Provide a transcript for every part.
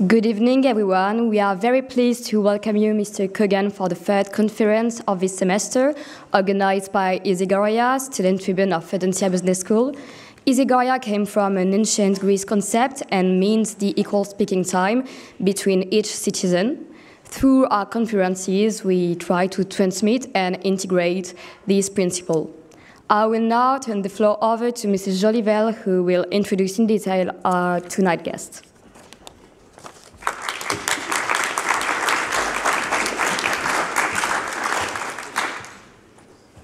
Good evening, everyone. We are very pleased to welcome you, Mr. Kogan, for the third conference of this semester, organized by Isagoria, Student Tribune of Audencia Business School. Isagoria came from an ancient Greece concept and means the equal speaking time between each citizen. Through our conferences, we try to transmit and integrate this principle. I will now turn the floor over to Mrs. Jolivel, who will introduce in detail our tonight's guests.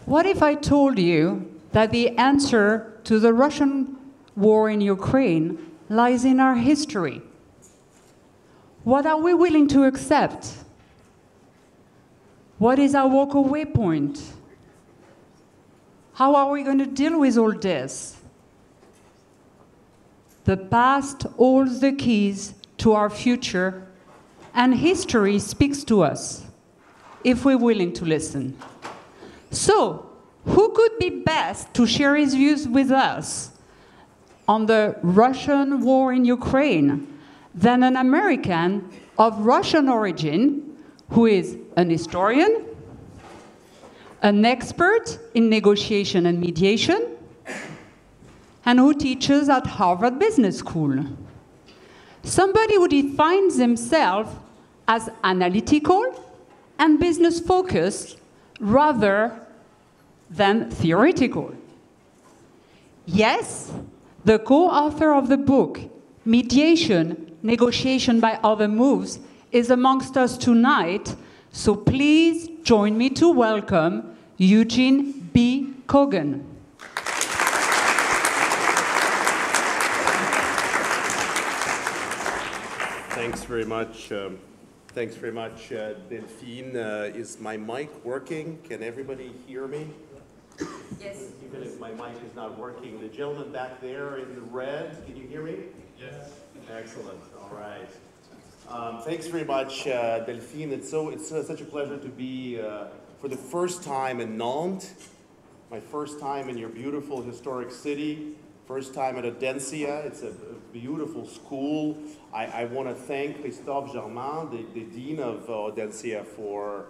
What if I told you that the answer to the Russian war in Ukraine lies in our history? What are we willing to accept? What is our walk-away point? How are we going to deal with all this? The past holds the keys to our future, and history speaks to us if we're willing to listen. So, who could be best to share his views with us on the Russian war in Ukraine than an American of Russian origin who is an historian, an expert in negotiation and mediation, and who teaches at Harvard Business School? Somebody who defines himself as analytical and business-focused rather than theoretical. Yes, the co-author of the book, Mediation, Negotiation by Other Moves, is amongst us tonight, so please join me to welcome Eugene B. Kogan. Thanks very much. Thanks very much, Delphine. Is my mic working? Can everybody hear me? Yes. Even if my mic is not working. The gentleman back there in the red, can you hear me? Yes. Excellent. All right. Thanks very much, Delphine. It's such a pleasure to be for the first time in Nantes, my first time in your beautiful historic city, first time at Audencia. It's a beautiful school. I want to thank Christophe Germain, the Dean of Audencia, for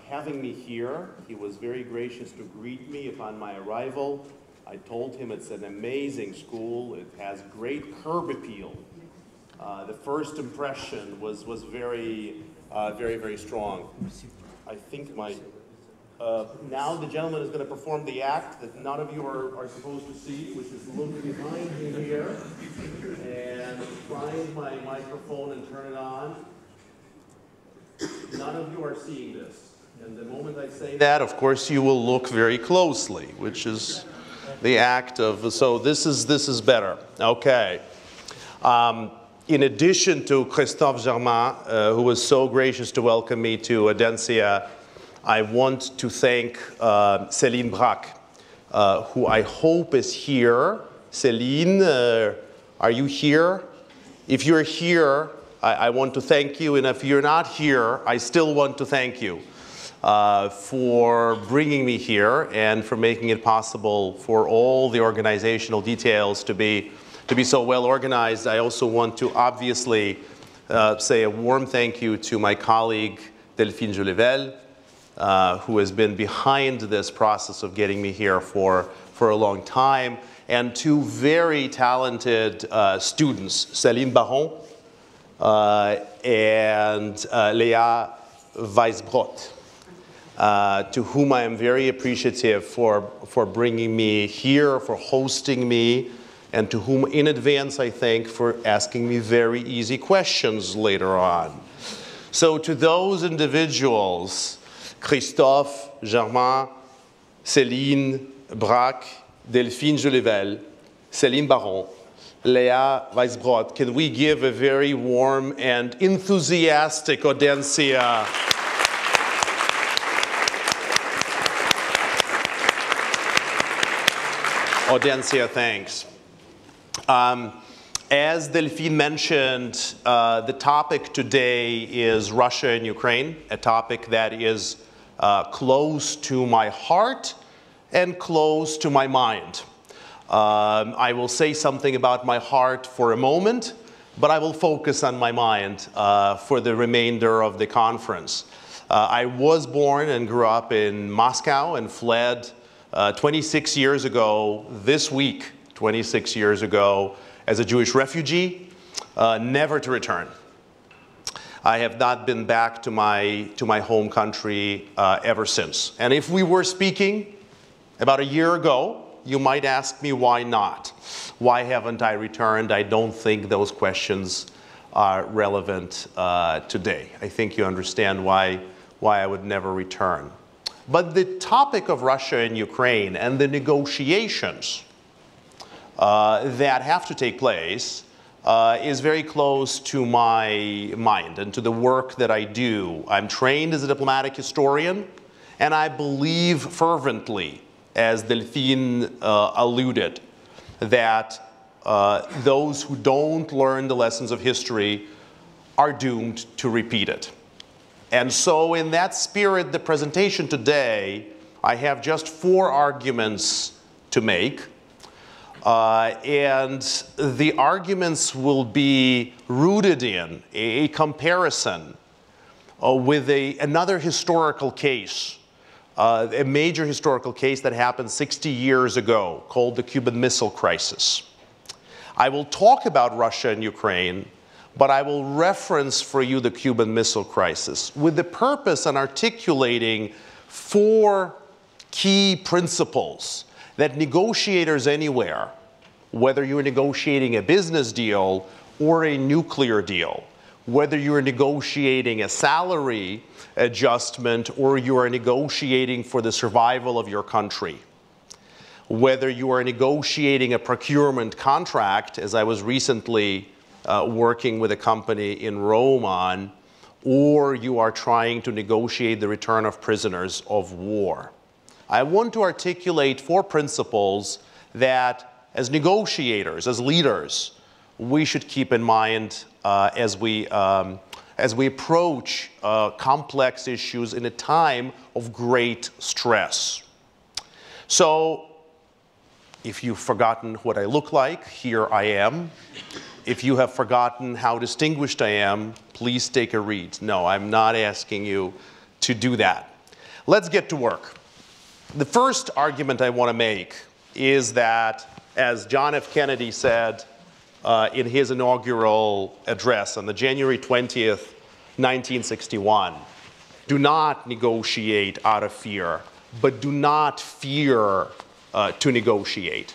having me here. He was very gracious to greet me upon my arrival. I told him it's an amazing school. It has great curb appeal. The first impression was very, very strong. I think now the gentleman is going to perform the act that none of you are supposed to see, which is look behind me here and find my microphone and turn it on. None of you are seeing this. And the moment I say that, of course, you will look very closely, which is the act of, so this is better. Okay. In addition to Christophe Germain, who was so gracious to welcome me to Audencia, I want to thank Céline Braque, who I hope is here. Céline, are you here? If you're here, I want to thank you, and if you're not here, I still want to thank you for bringing me here and for making it possible for all the organizational details to be so well organized. I also want to obviously say a warm thank you to my colleague Delphine Jolivel, who has been behind this process of getting me here for a long time, and two very talented students, Céline Baron and Léa Weisbrot, to whom I am very appreciative for bringing me here, for hosting me, and to whom in advance I thank for asking me very easy questions later on. So to those individuals, Christophe Germain, Céline Braque, Delphine Jolivel, Céline Baron, Léa Weisbrot. Can we give a very warm and enthusiastic Audencia? Audencia, thanks. As Delphine mentioned, the topic today is Russia and Ukraine, a topic that is close to my heart and close to my mind. I will say something about my heart for a moment, but I will focus on my mind for the remainder of the conference. I was born and grew up in Moscow and fled 26 years ago, this week, 26 years ago, as a Jewish refugee, never to return. I have not been back to my home country ever since. And if we were speaking about a year ago, you might ask me why not? Why haven't I returned? I don't think those questions are relevant today. I think you understand why I would never return. But the topic of Russia and Ukraine and the negotiations that have to take place is very close to my mind and to the work that I do. I'm trained as a diplomatic historian, and I believe fervently, as Delphine alluded, that those who don't learn the lessons of history are doomed to repeat it. And so in that spirit, the presentation today, I have just 4 arguments to make. And the arguments will be rooted in a comparison with another historical case, a major historical case that happened 60 years ago called the Cuban Missile Crisis. I will talk about Russia and Ukraine, but I will reference for you the Cuban Missile Crisis with the purpose of articulating 4 key principles that negotiators anywhere, whether you're negotiating a business deal or a nuclear deal, whether you're negotiating a salary adjustment or you are negotiating for the survival of your country, whether you are negotiating a procurement contract, as I was recently working with a company in Rome on, or you are trying to negotiate the return of prisoners of war. I want to articulate 4 principles that, as negotiators, as leaders, we should keep in mind as we approach complex issues in a time of great stress. So, if you've forgotten what I look like, here I am. If you have forgotten how distinguished I am, please take a read. No, I'm not asking you to do that. Let's get to work. The first argument I want to make is that, as John F. Kennedy said in his inaugural address on the January 20th, 1961, do not negotiate out of fear, but do not fear to negotiate.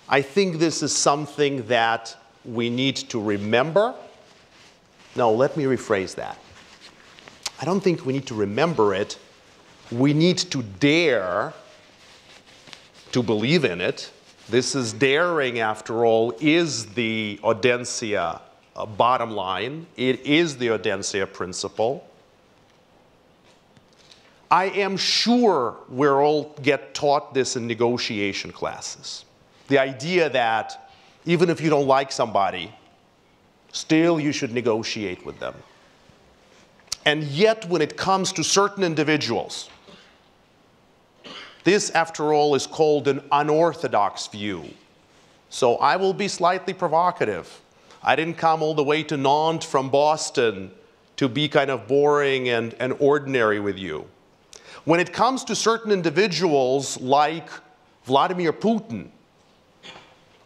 I think this is something that we need to remember. No, let me rephrase that. I don't think we need to remember it. We need to dare to believe in it. This is daring, after all, is the Audencia bottom line. It is the Audencia principle. I am sure we all get taught this in negotiation classes. The idea that even if you don't like somebody, still you should negotiate with them. And yet, when it comes to certain individuals, this, after all, is called an unorthodox view. So I will be slightly provocative. I didn't come all the way to Nantes from Boston to be kind of boring and ordinary with you. When it comes to certain individuals like Vladimir Putin,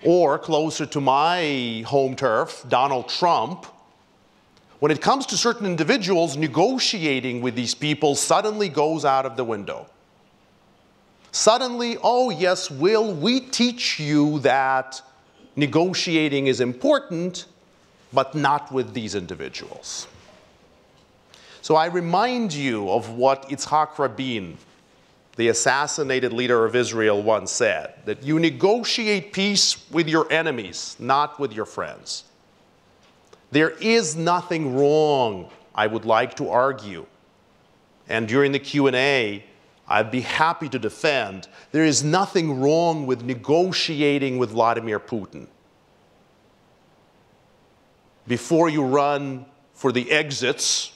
or closer to my home turf, Donald Trump, when it comes to certain individuals, negotiating with these people suddenly goes out of the window. Suddenly, oh yes, Will, we teach you that negotiating is important, but not with these individuals. So I remind you of what Yitzhak Rabin the assassinated leader of Israel, once said, that you negotiate peace with your enemies, not with your friends. There is nothing wrong, I would like to argue, and during the Q&A, I'd be happy to defend, there is nothing wrong with negotiating with Vladimir Putin. Before you run for the exits,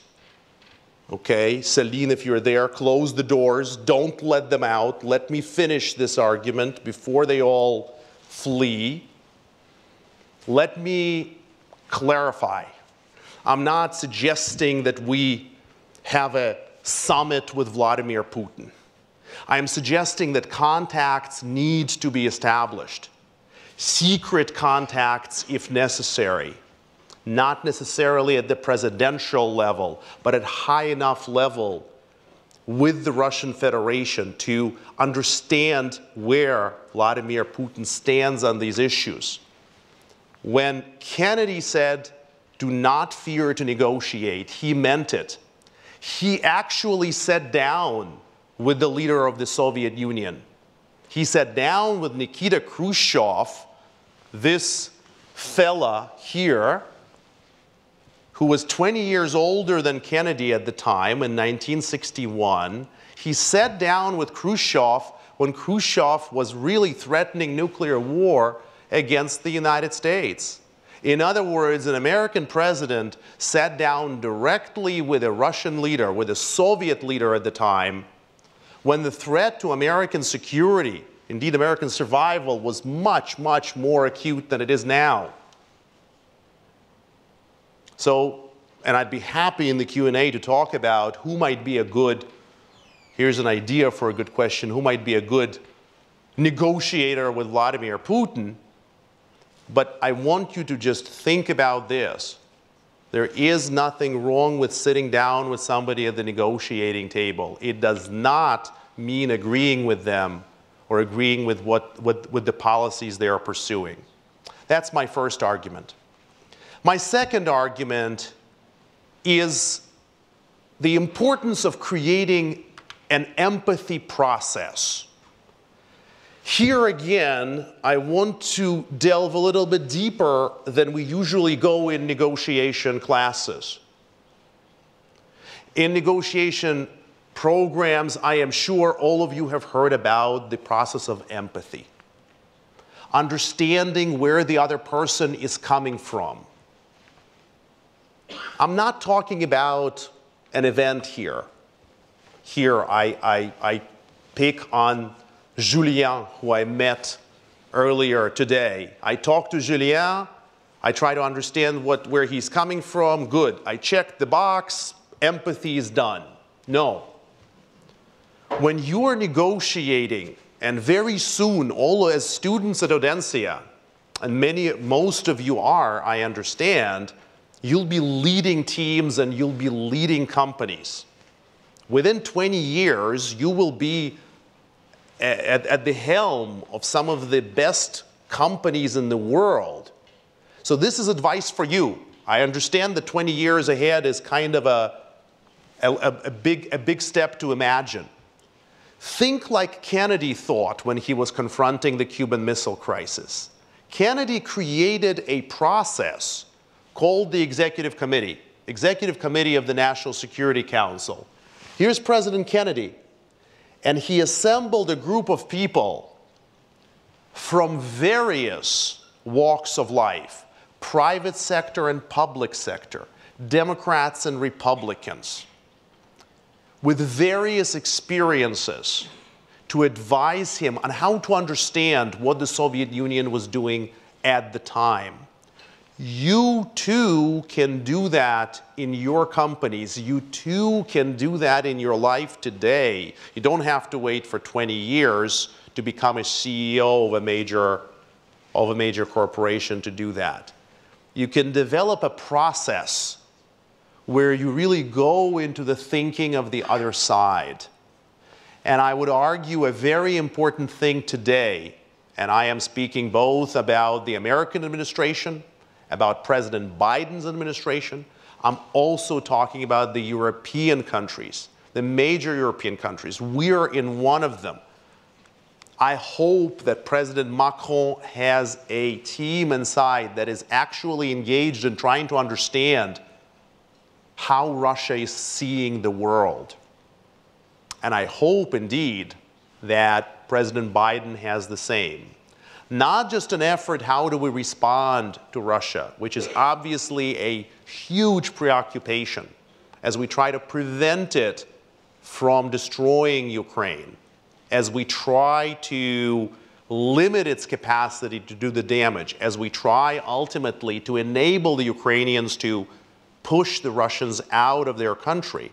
okay, Celine, if you're there, close the doors, don't let them out, let me finish this argument before they all flee. Let me clarify. I'm not suggesting that we have a summit with Vladimir Putin. I am suggesting that contacts need to be established. Secret contacts if necessary. Not necessarily at the presidential level, but at high enough level with the Russian Federation to understand where Vladimir Putin stands on these issues. When Kennedy said, "Do not fear to negotiate," he meant it. He actually sat down with the leader of the Soviet Union. He sat down with Nikita Khrushchev, this fella here, who was 20 years older than Kennedy at the time in 1961. He sat down with Khrushchev when Khrushchev was really threatening nuclear war against the United States. In other words, an American president sat down directly with a Russian leader, with a Soviet leader at the time, when the threat to American security, indeed American survival, was much, much more acute than it is now. So, and I'd be happy in the Q&A to talk about who might be a good, here's an idea for a good question, who might be a good negotiator with Vladimir Putin. But I want you to just think about this. There is nothing wrong with sitting down with somebody at the negotiating table. It does not mean agreeing with them or agreeing with with the policies they are pursuing. That's my first argument. My second argument is the importance of creating an empathy process. Here again, I want to delve a little bit deeper than we usually go in negotiation classes. In negotiation programs, I am sure all of you have heard about the process of empathy. Understanding where the other person is coming from. I'm not talking about an event here. Here I pick on Julien, who I met earlier today. I talked to Julien. I try to understand where he's coming from. Good. I checked the box. Empathy is done. No. When you are negotiating, and very soon, all as students at Audencia, and most of you are, I understand, you'll be leading teams and you'll be leading companies. Within 20 years, you will be at the helm of some of the best companies in the world. So this is advice for you. I understand that 20 years ahead is kind of a big step to imagine. Think like Kennedy thought when he was confronting the Cuban Missile Crisis. Kennedy created a process called the Executive Committee of the National Security Council. Here's President Kennedy, and he assembled a group of people from various walks of life, private sector and public sector, Democrats and Republicans, with various experiences to advise him on how to understand what the Soviet Union was doing at the time. You too can do that in your companies. You too can do that in your life today. You don't have to wait for 20 years to become a CEO of a major corporation to do that. You can develop a process where you really go into the thinking of the other side. And I would argue a very important thing today, and I am speaking both about the American administration, about President Biden's administration. I'm also talking about the European countries. the major European countries. We're in one of them. I hope that President Macron has a team inside that is actually engaged in trying to understand how Russia is seeing the world. And I hope indeed that President Biden has the same. Not just an effort, how do we respond to Russia, which is obviously a huge preoccupation as we try to prevent it from destroying Ukraine, as we try to limit its capacity to do the damage, as we try ultimately to enable the Ukrainians to push the Russians out of their country.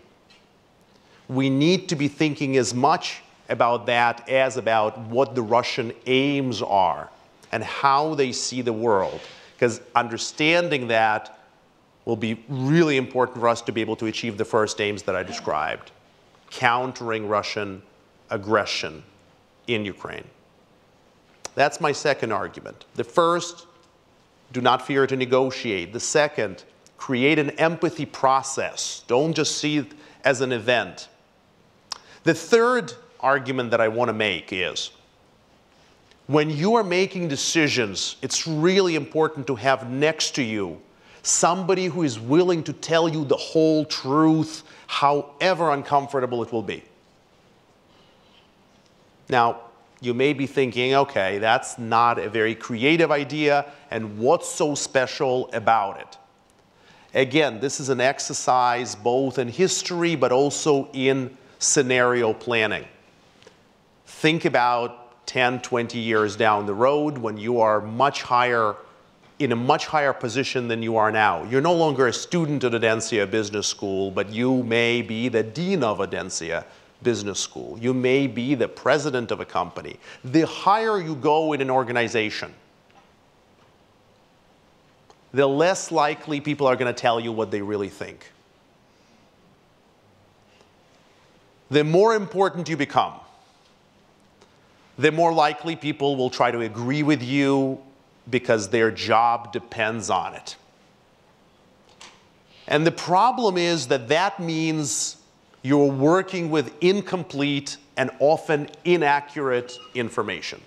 We need to be thinking as much about that as about what the Russian aims are and how they see the world, because understanding that will be really important for us to be able to achieve the first aims that I described, countering Russian aggression in Ukraine. That's my second argument. The first, do not fear to negotiate. The second, create an empathy process. Don't just see it as an event. The third argument that I want to make is, when you are making decisions, it's really important to have next to you somebody who is willing to tell you the whole truth, however uncomfortable it will be. Now, you may be thinking, okay, that's not a very creative idea, and what's so special about it? Again, this is an exercise both in history but also in scenario planning. Think about 10, 20 years down the road when you are in a much higher position than you are now. You're no longer a student at Audencia Business School, but you may be the dean of Audencia Business School. You may be the president of a company. The higher you go in an organization, the less likely people are going to tell you what they really think. The more important you become, the more likely people will try to agree with you because their job depends on it. And the problem is that that means you're working with incomplete and often inaccurate information.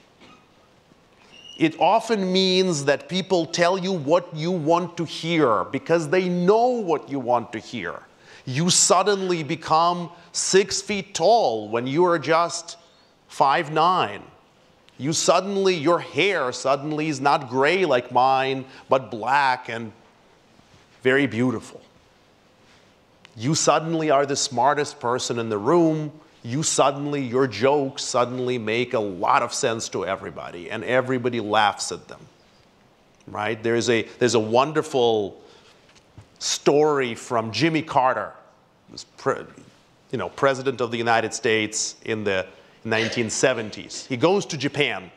It often means that people tell you what you want to hear because they know what you want to hear. You suddenly become 6 feet tall when you are just 5'9". Your hair suddenly is not gray like mine, but black and very beautiful. You suddenly are the smartest person in the room. Your jokes suddenly make a lot of sense to everybody, and everybody laughs at them, right? There's a wonderful story from Jimmy Carter, president of the United States in the 1970s. He goes to Japan,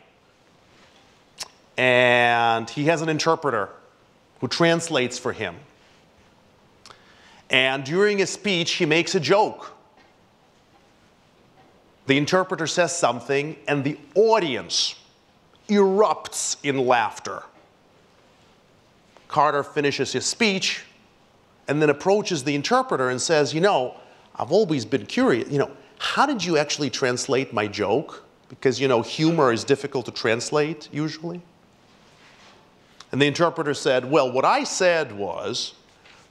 and he has an interpreter who translates for him. And during a speech, he makes a joke. The interpreter says something, and the audience erupts in laughter. Carter finishes his speech and then approaches the interpreter and says, I've always been curious, how did you actually translate my joke? Because, humor is difficult to translate usually. And the interpreter said, well, what I said was,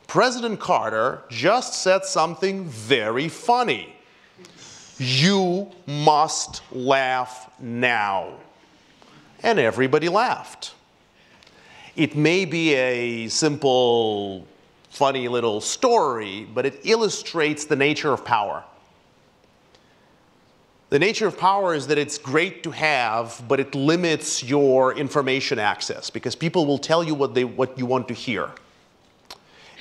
President Carter just said something very funny. You must laugh now. And everybody laughed. It may be a simple, funny little story, but it illustrates the nature of power. The nature of power is that it's great to have, but it limits your information access because people will tell you what you want to hear.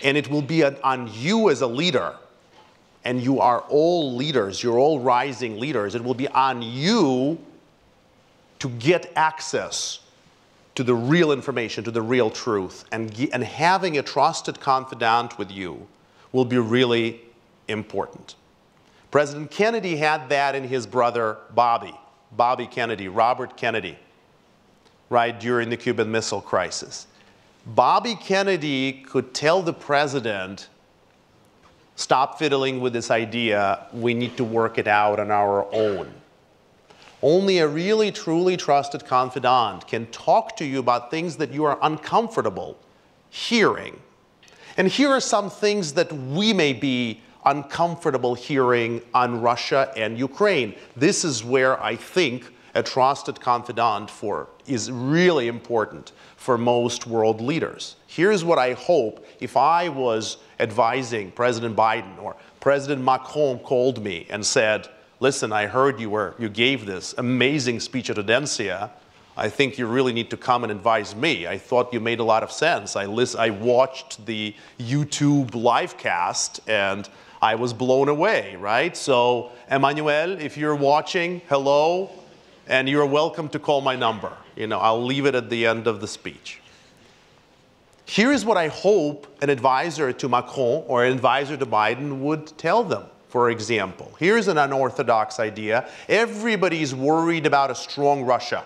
And it will be on you as a leader, and you are all leaders, you're all rising leaders, it will be on you to get access to the real information, to the real truth. And having a trusted confidant with you will be really important. President Kennedy had that in his brother Bobby Kennedy, Robert Kennedy, right, during the Cuban Missile Crisis. Bobby Kennedy could tell the president Stop fiddling with this idea. We need to work it out on our own. Only a really, truly trusted confidant can talk to you about things that you are uncomfortable hearing. And here are some things that we may be uncomfortable hearing on Russia and Ukraine. This is where I think a trusted confidant is really important for most world leaders. Here's what I hope if I was advising President Biden or President Macron called me and said, listen, I heard you gave this amazing speech at Audencia. I think you really need to come and advise me. I thought you made a lot of sense. I watched the YouTube live cast and I was blown away, right? So, Emmanuel, if you're watching, hello, and you're welcome to call my number. I'll leave it at the end of the speech. Here is what I hope an advisor to Macron or an advisor to Biden would tell them. For example, here's an unorthodox idea. Everybody's worried about a strong Russia.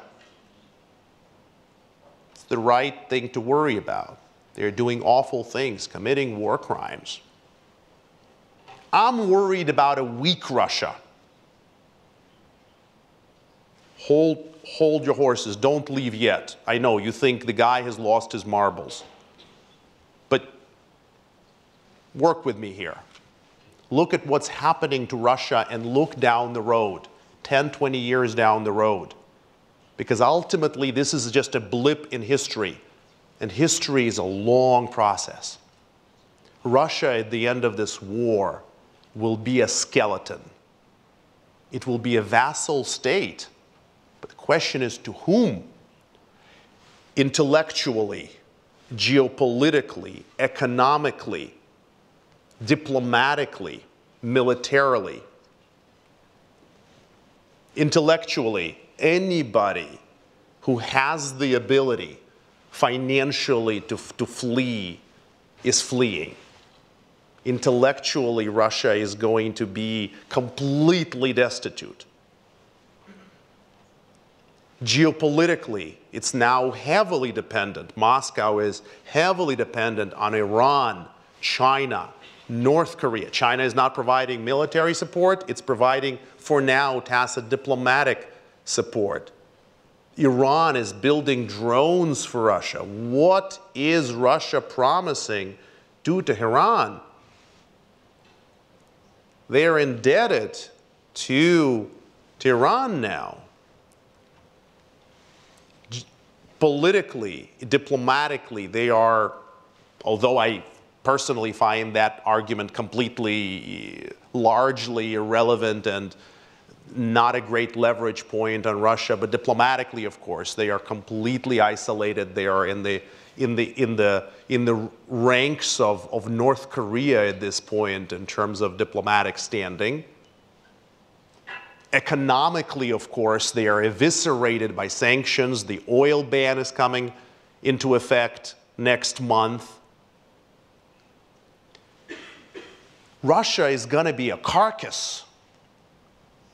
It's the right thing to worry about. They're doing awful things, committing war crimes. I'm worried about a weak Russia. Hold your horses. Don't leave yet. I know you think the guy has lost his marbles. But work with me here. Look at what's happening to Russia and look down the road, 10, 20 years down the road. Because ultimately, this is just a blip in history. And history is a long process. Russia, at the end of this war, will be a skeleton. It will be a vassal state. But the question is to whom? Intellectually, geopolitically, economically, diplomatically, militarily. Intellectually, anybody who has the ability financially to flee is fleeing. Intellectually, Russia is going to be completely destitute. Geopolitically, it's now heavily dependent. Moscow is heavily dependent on Iran, China, North Korea. China is not providing military support. It's providing, for now, tacit diplomatic support. Iran is building drones for Russia. What is Russia promising to Tehran? They are indebted to Tehran now. Politically, diplomatically, they are, although I personally find that argument completely, largely irrelevant and not a great leverage point on Russia, but diplomatically, of course, they are completely isolated. They are in the ranks of North Korea at this point in terms of diplomatic standing. Economically, of course, they are eviscerated by sanctions. The oil ban is coming into effect next month. Russia is going to be a carcass.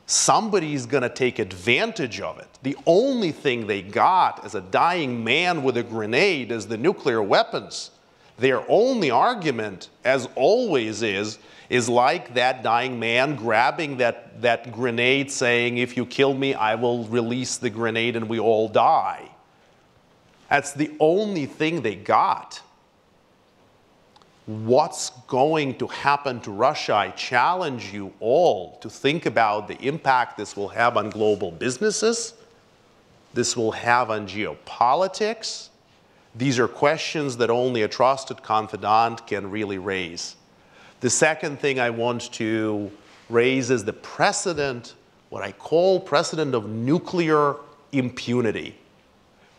Somebody's going to take advantage of it. The only thing they got as a dying man with a grenade is the nuclear weapons. Their only argument, as always, is like that dying man grabbing that grenade saying, if you kill me, I will release the grenade and we all die. That's the only thing they got. What's going to happen to Russia? I challenge you all to think about the impact this will have on global businesses, this will have on geopolitics. These are questions that only a trusted confidant can really raise. The second thing I want to raise is the precedent, what I call precedent of nuclear impunity.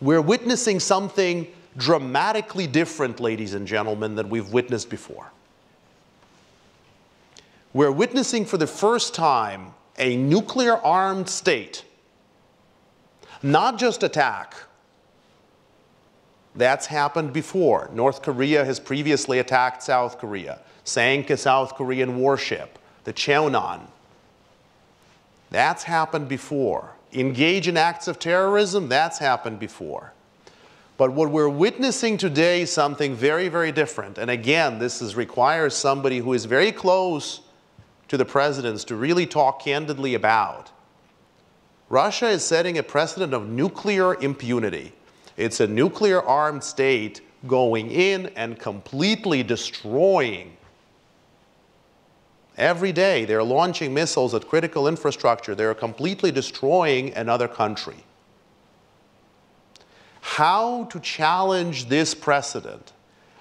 We're witnessing something dramatically different, ladies and gentlemen, than we've witnessed before. We're witnessing for the first time a nuclear-armed state, not just attack. That's happened before. North Korea has previously attacked South Korea, sank a South Korean warship, the Cheonan. That's happened before. Engage in acts of terrorism, that's happened before. But what we're witnessing today is something very, very different. And again, requires somebody who is very close to the presidents to really talk candidly about. Russia is setting a precedent of nuclear impunity. It's a nuclear armed state going in and completely destroying. Every day they're launching missiles at critical infrastructure. They're completely destroying another country. How to challenge this precedent,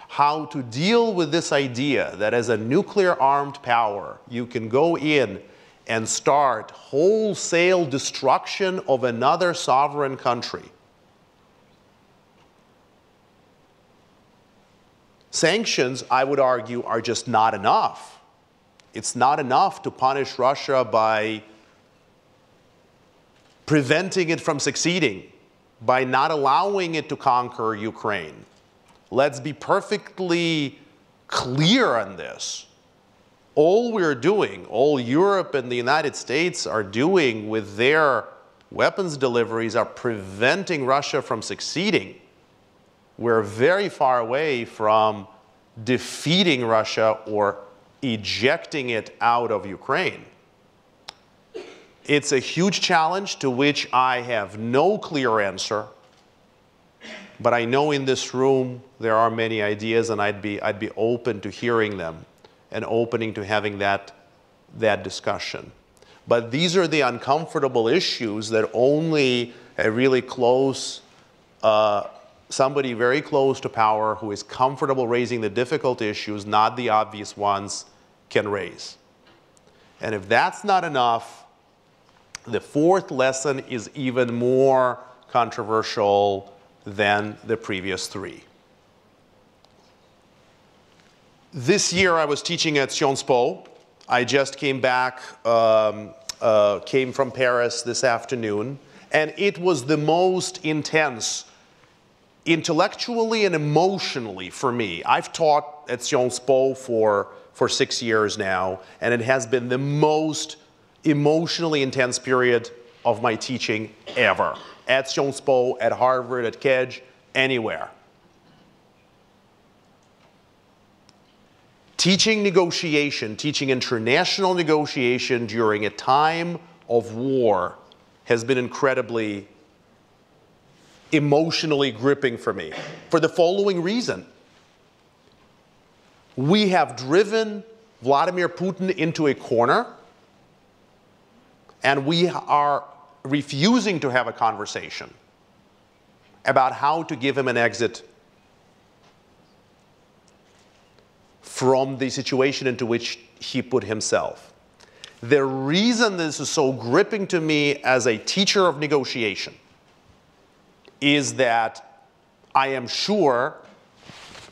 how to deal with this idea that as a nuclear armed power, you can go in and start wholesale destruction of another sovereign country. Sanctions, I would argue, are just not enough. It's not enough to punish Russia by preventing it from succeeding, by not allowing it to conquer Ukraine. Let's be perfectly clear on this. All we're doing, all Europe and the United States are doing with their weapons deliveries are preventing Russia from succeeding. We're very far away from defeating Russia or ejecting it out of Ukraine. It's a huge challenge to which I have no clear answer, but I know in this room there are many ideas, and I'd be open to hearing them and opening to having that discussion. But these are the uncomfortable issues that only a really close, somebody very close to power who is comfortable raising the difficult issues, not the obvious ones, can raise. And if that's not enough, the fourth lesson is even more controversial than the previous three. This year I was teaching at Sciences Po. I just came back, came from Paris this afternoon, and it was the most intense intellectually and emotionally for me. I've taught at Sciences Po for 6 years now, and it has been the most emotionally intense period of my teaching ever. At Sciences Po, at Harvard, at KEDGE, anywhere. Teaching negotiation, teaching international negotiation during a time of war has been incredibly emotionally gripping for me, for the following reason. We have driven Vladimir Putin into a corner, and we are refusing to have a conversation about how to give him an exit from the situation into which he put himself. The reason this is so gripping to me as a teacher of negotiation is that I am sure,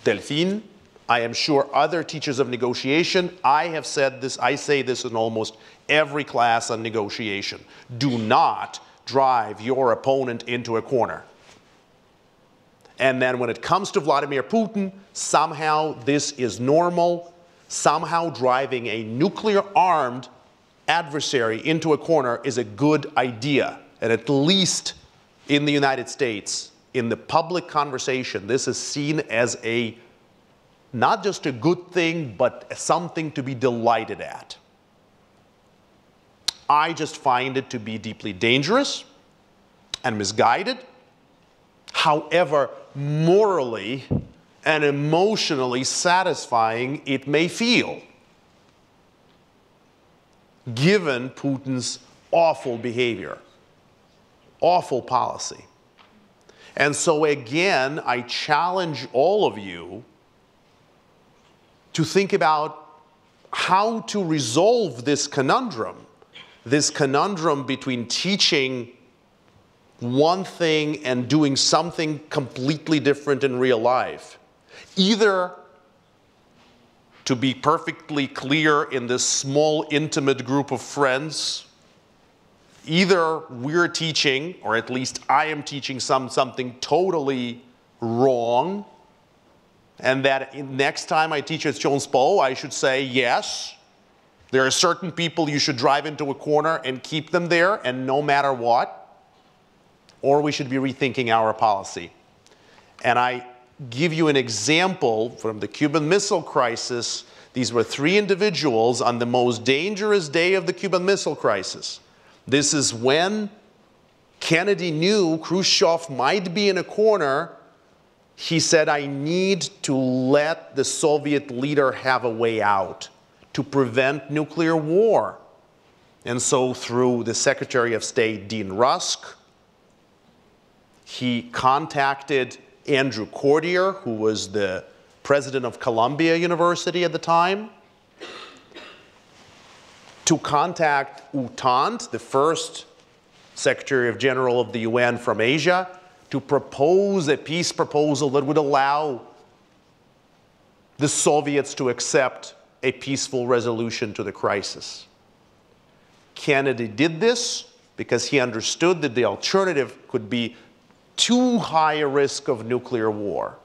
Delphine, I am sure other teachers of negotiation, I have said this, I say this in almost every class on negotiation. Do not drive your opponent into a corner. And then when it comes to Vladimir Putin, somehow this is normal. Somehow driving a nuclear-armed adversary into a corner is a good idea. And at least in the United States, in the public conversation, this is seen as not just a good thing, but something to be delighted at. I just find it to be deeply dangerous and misguided. However morally and emotionally satisfying it may feel, given Putin's awful behavior, awful policy. And so again, I challenge all of you to think about how to resolve this conundrum between teaching one thing and doing something completely different in real life. Either to be perfectly clear in this small, intimate group of friends, either we're teaching, or at least I am teaching something totally wrong, and that next time I teach at Sciences Po, I should say, yes, there are certain people you should drive into a corner and keep them there, and no matter what, or we should be rethinking our policy. And I give you an example from the Cuban Missile Crisis. These were 3 individuals on the most dangerous day of the Cuban Missile Crisis. This is when Kennedy knew Khrushchev might be in a corner. He said, I need to let the Soviet leader have a way out to prevent nuclear war. And so through the Secretary of State, Dean Rusk, he contacted Andrew Cordier, who was the president of Columbia University at the time, to contact U Thant, the first Secretary of General of the UN from Asia, to propose a peace proposal that would allow the Soviets to accept a peaceful resolution to the crisis. Kennedy did this because he understood that the alternative could be too high a risk of nuclear war.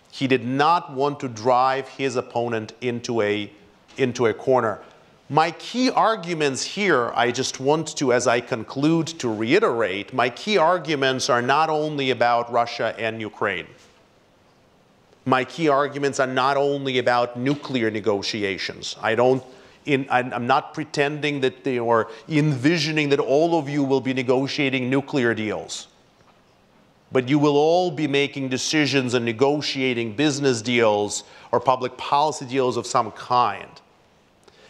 He did not want to drive his opponent into a corner. My key arguments here, I just want to, as I conclude, to reiterate, my key arguments are not only about Russia and Ukraine. My key arguments are not only about nuclear negotiations. I'm not pretending that they are envisioning that all of you will be negotiating nuclear deals. But you will all be making decisions and negotiating business deals or public policy deals of some kind.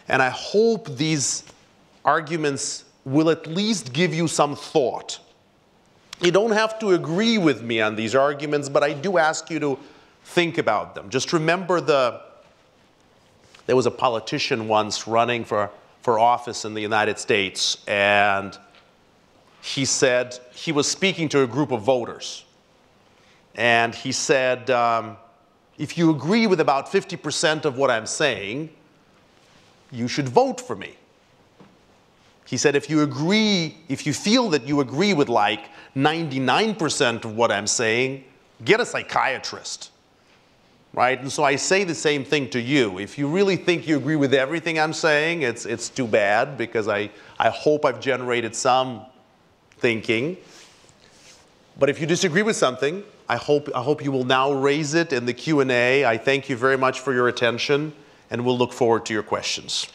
And I hope these arguments will at least give you some thought. You don't have to agree with me on these arguments, but I do ask you to think about them. Just remember there was a politician once running for office in the United States, and he said, he was speaking to a group of voters, and he said, if you agree with about 50% of what I'm saying, you should vote for me. He said, if you feel that you agree with like 99% of what I'm saying, get a psychiatrist, right? And so I say the same thing to you. If you really think you agree with everything I'm saying, it's too bad, because I hope I've generated some thinking. But if you disagree with something, I hope you will now raise it in the Q&A. I thank you very much for your attention, and we'll look forward to your questions.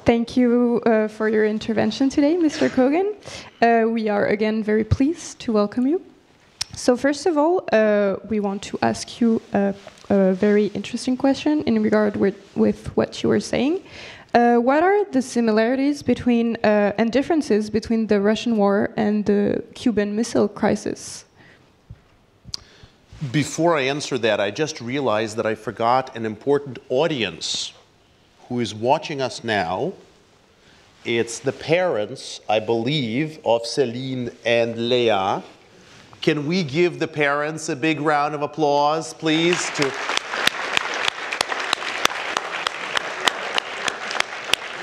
Thank you for your intervention today, Mr. Kogan. We are again very pleased to welcome you. So first of all, we want to ask you a very interesting question in regard with what you were saying. What are the similarities between and differences between the Russian war and the Cuban Missile Crisis? Before I answer that, I just realized that I forgot an important audience who is watching us now. It's the parents, I believe, of Celine and Leah. Can we give the parents a big round of applause, please?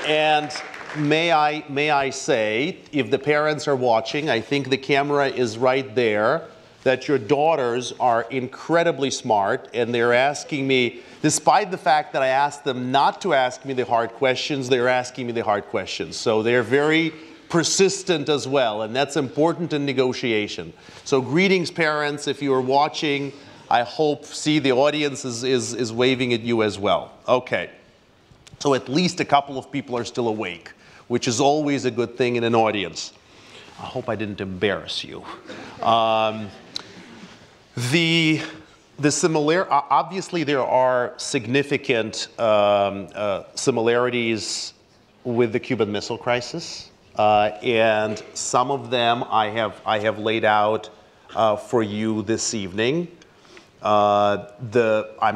And may I say, if the parents are watching, I think the camera is right there, that your daughters are incredibly smart, and they're asking me, despite the fact that I asked them not to ask me the hard questions, they're asking me the hard questions. So they're very persistent as well, and that's important in negotiation. So greetings, parents, if you are watching. I hope, see, the audience is waving at you as well. Okay. So at least a couple of people are still awake, which is always a good thing in an audience. I hope I didn't embarrass you. Obviously there are significant similarities with the Cuban Missile Crisis, and some of them I have laid out for you this evening. I'm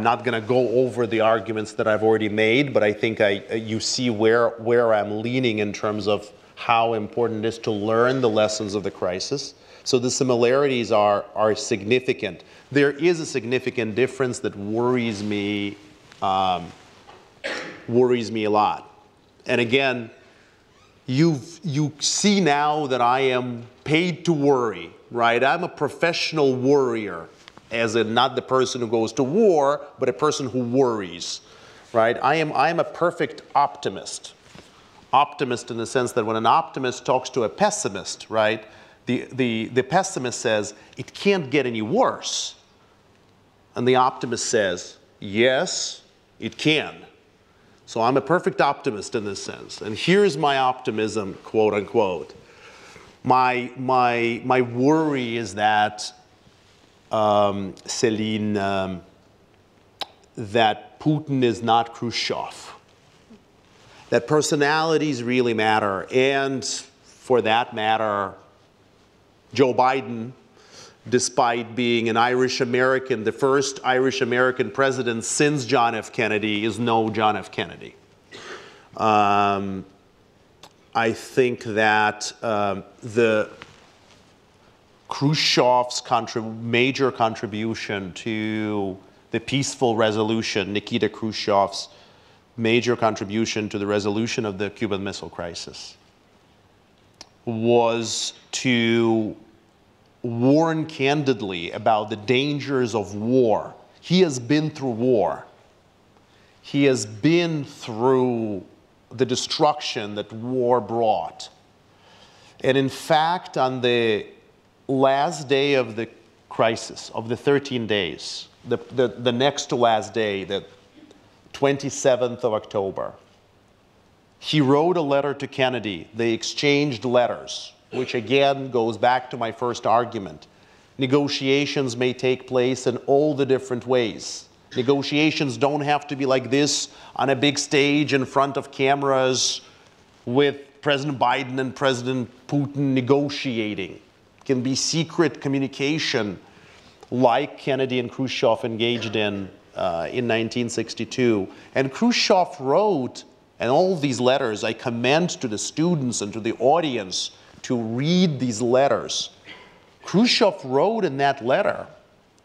not going to go over the arguments that I've already made, but I think you see where I'm leaning in terms of how important it is to learn the lessons of the crisis. So the similarities are significant. There is a significant difference that worries me a lot. And again, you see now that I am paid to worry, right? I'm a professional worrier, as in not the person who goes to war, but a person who worries. right? I am a perfect optimist. Optimist in the sense that when an optimist talks to a pessimist, right, the pessimist says, it can't get any worse. And the optimist says, yes, it can. So I'm a perfect optimist in this sense. And here's my optimism, quote unquote. My worry is that, Céline, that Putin is not Khrushchev. That personalities really matter. And for that matter, Joe Biden, despite being an Irish American, the first Irish American president since John F. Kennedy, is no John F. Kennedy. I think that the Khrushchev's major contribution to the peaceful resolution, Nikita Khrushchev's major contribution to the resolution of the Cuban Missile Crisis, was to warn candidly about the dangers of war. He has been through war. He has been through the destruction that war brought. And in fact, on the last day of the crisis, of the 13 days, the next to last day, the 27th of October, he wrote a letter to Kennedy. They exchanged letters, which again goes back to my first argument. Negotiations may take place in all the different ways. Negotiations don't have to be like this on a big stage in front of cameras with President Biden and President Putin negotiating. It can be secret communication like Kennedy and Khrushchev engaged in 1962. And Khrushchev wrote, and all of these letters, I commend to the students and to the audience to read these letters. Khrushchev wrote in that letter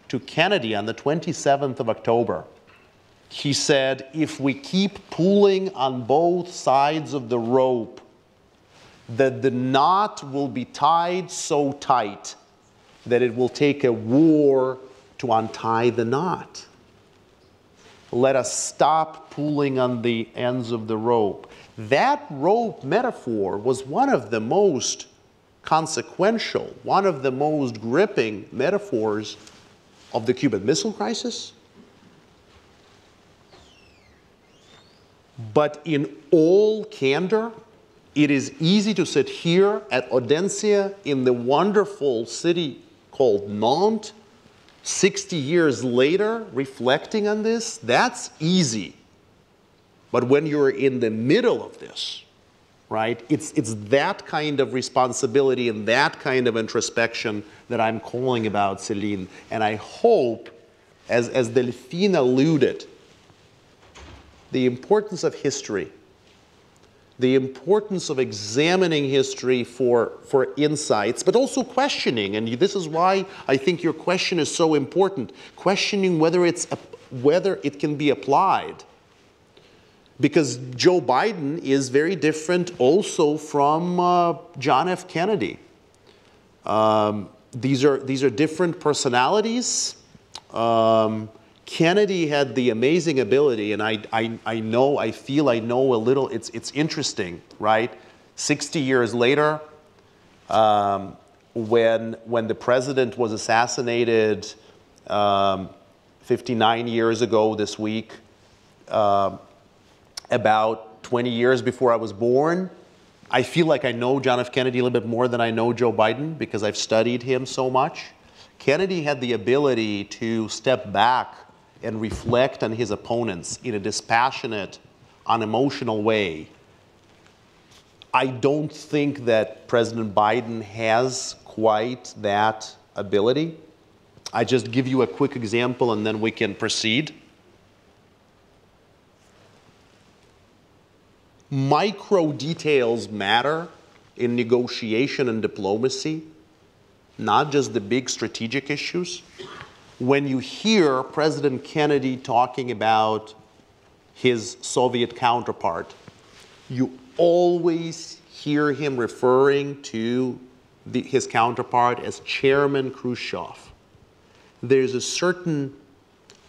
to Kennedy on the 27th of October, he said, if we keep pulling on both sides of the rope, that the knot will be tied so tight that it will take a war to untie the knot. Let us stop pulling on the ends of the rope. That rope metaphor was one of the most consequential, one of the most gripping metaphors of the Cuban Missile Crisis. But in all candor, it is easy to sit here at Audencia in the wonderful city called Nantes, 60 years later, reflecting on this. That's easy. But when you're in the middle of this, right, it's that kind of responsibility and that kind of introspection that I'm calling about, Céline. And I hope, as Delphine alluded, the importance of history, the importance of examining history for insights, but also questioning. And this is why I think your question is so important. Questioning whether it can be applied. Because Joe Biden is very different also from John F. Kennedy. These are different personalities. Kennedy had the amazing ability, and I feel I know a little, it's interesting, right? 60 years later, when the president was assassinated 59 years ago this week, about 20 years before I was born, I feel like I know John F. Kennedy a little bit more than I know Joe Biden because I've studied him so much. Kennedy had the ability to step back and reflect on his opponents in a dispassionate, unemotional way. I don't think that President Biden has quite that ability. I just give you a quick example and then we can proceed. Micro details matter in negotiation and diplomacy, not just the big strategic issues. When you hear President Kennedy talking about his Soviet counterpart, you always hear him referring to his counterpart as Chairman Khrushchev. There's a certain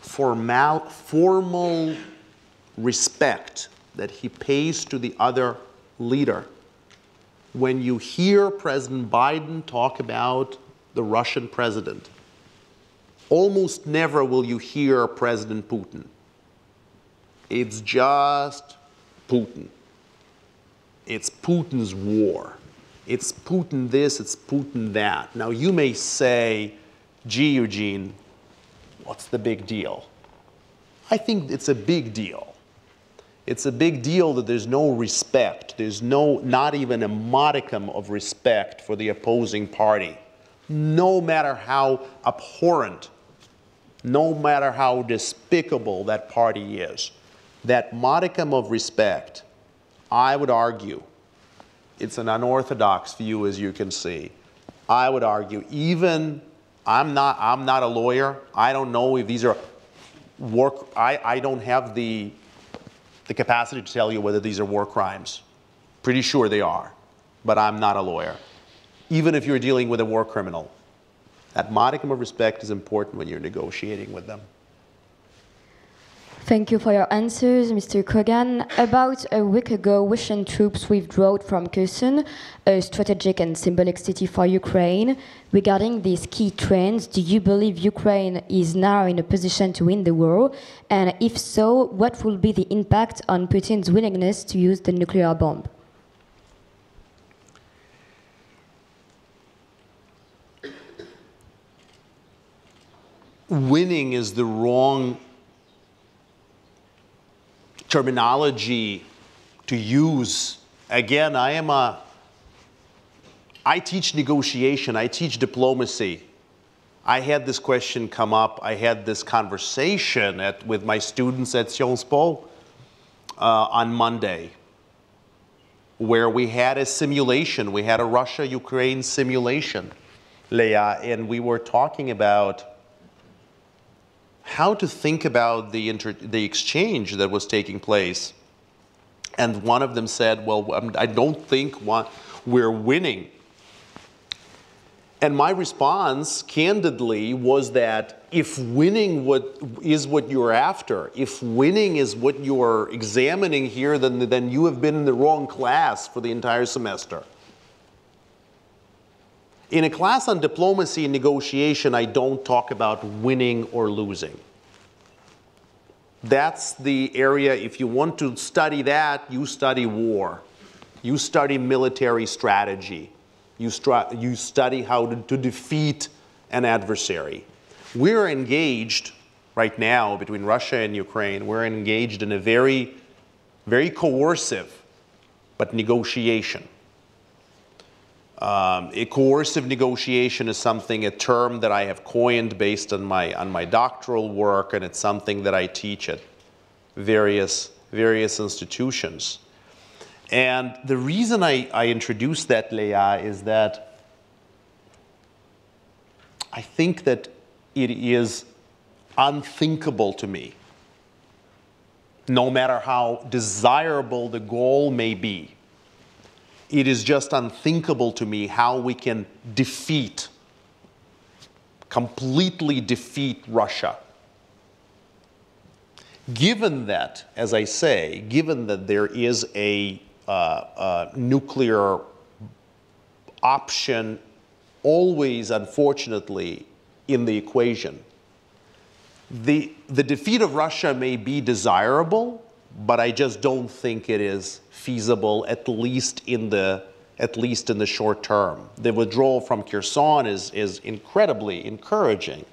formal respect that he pays to the other leader, when you hear President Biden talk about the Russian president, almost never will you hear President Putin. It's just Putin. It's Putin's war. It's Putin this, it's Putin that. Now you may say, gee, Eugene, what's the big deal? I think it's a big deal. It's a big deal that there's no respect. There's not even a modicum of respect for the opposing party. No matter how abhorrent, no matter how despicable that party is, that modicum of respect, I would argue, it's an unorthodox view, as you can see. I would argue, even, I'm not a lawyer. I don't know if these are I don't have the capacity to tell you whether these are war crimes. Pretty sure they are, but I'm not a lawyer. Even if you're dealing with a war criminal, that modicum of respect is important when you're negotiating with them. Thank you for your answers, Mr. Kogan. About a week ago, Russian troops withdrew from Kherson, a strategic and symbolic city for Ukraine. Regarding these key trends, do you believe Ukraine is now in a position to win the war? And if so, what will be the impact on Putin's willingness to use the nuclear bomb? Winning is the wrong terminology to use. Again, I teach negotiation, I teach diplomacy. I had this question come up, I had this conversation with my students at Sciences Po on Monday, where we had a simulation, we had a Russia-Ukraine simulation, Leah, and we were talking about how to think about the exchange that was taking place. And one of them said, well, I don't think we're winning. And my response, candidly, was that if winning is what you're after, if winning is what you're examining here, then you have been in the wrong class for the entire semester. In a class on diplomacy and negotiation, I don't talk about winning or losing. That's the area, if you want to study that, you study war. You study military strategy. You study how to defeat an adversary. We're engaged right now between Russia and Ukraine. We're engaged in a very, very coercive but negotiation. A coercive negotiation is a term that I have coined based on my doctoral work, and it's something that I teach at various institutions. And the reason I introduced that, Leah, is that I think that it is unthinkable to me, no matter how desirable the goal may be. It is just unthinkable to me how we can completely defeat Russia. Given that, as I say, given that there is a nuclear option always, unfortunately, in the equation, the defeat of Russia may be desirable, but I just don't think it is feasible, at least in the short term. The withdrawal from Kherson is incredibly encouraging,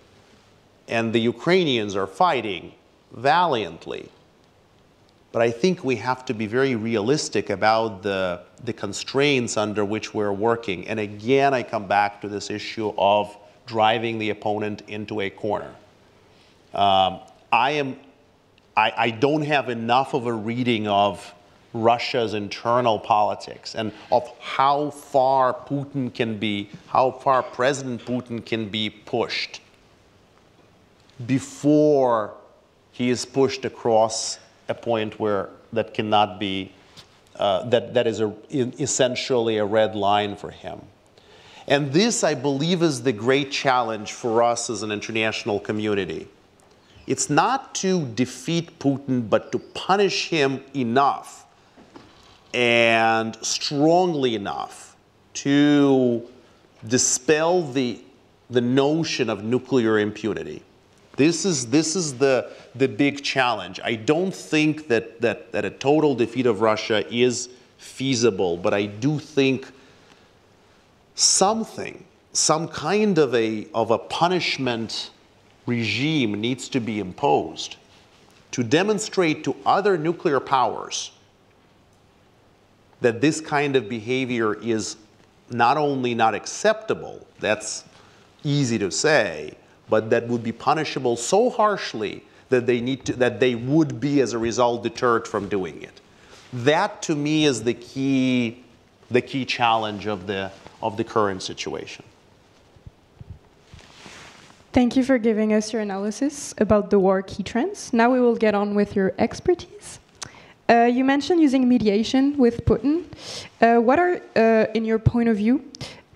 and the Ukrainians are fighting valiantly. But I think we have to be very realistic about the constraints under which we're working. And again, I come back to this issue of driving the opponent into a corner. I don't have enough of a reading of Russia's internal politics and of how far President Putin can be pushed before he is pushed across a point that cannot be, that is essentially a red line for him. And this, I believe, is the great challenge for us as an international community. It's not to defeat Putin, but to punish him enough and strongly enough to dispel the notion of nuclear impunity. This is the big challenge. I don't think that a total defeat of Russia is feasible, but I do think some kind of a punishment regime needs to be imposed to demonstrate to other nuclear powers that this kind of behavior is not only not acceptable, that's easy to say, but that would be punishable so harshly that they would be, as a result, deterred from doing it. That, to me, is the key challenge of the current situation. Thank you for giving us your analysis about the war key trends. Now we will get on with your expertise. You mentioned using mediation with Putin. What are, in your point of view,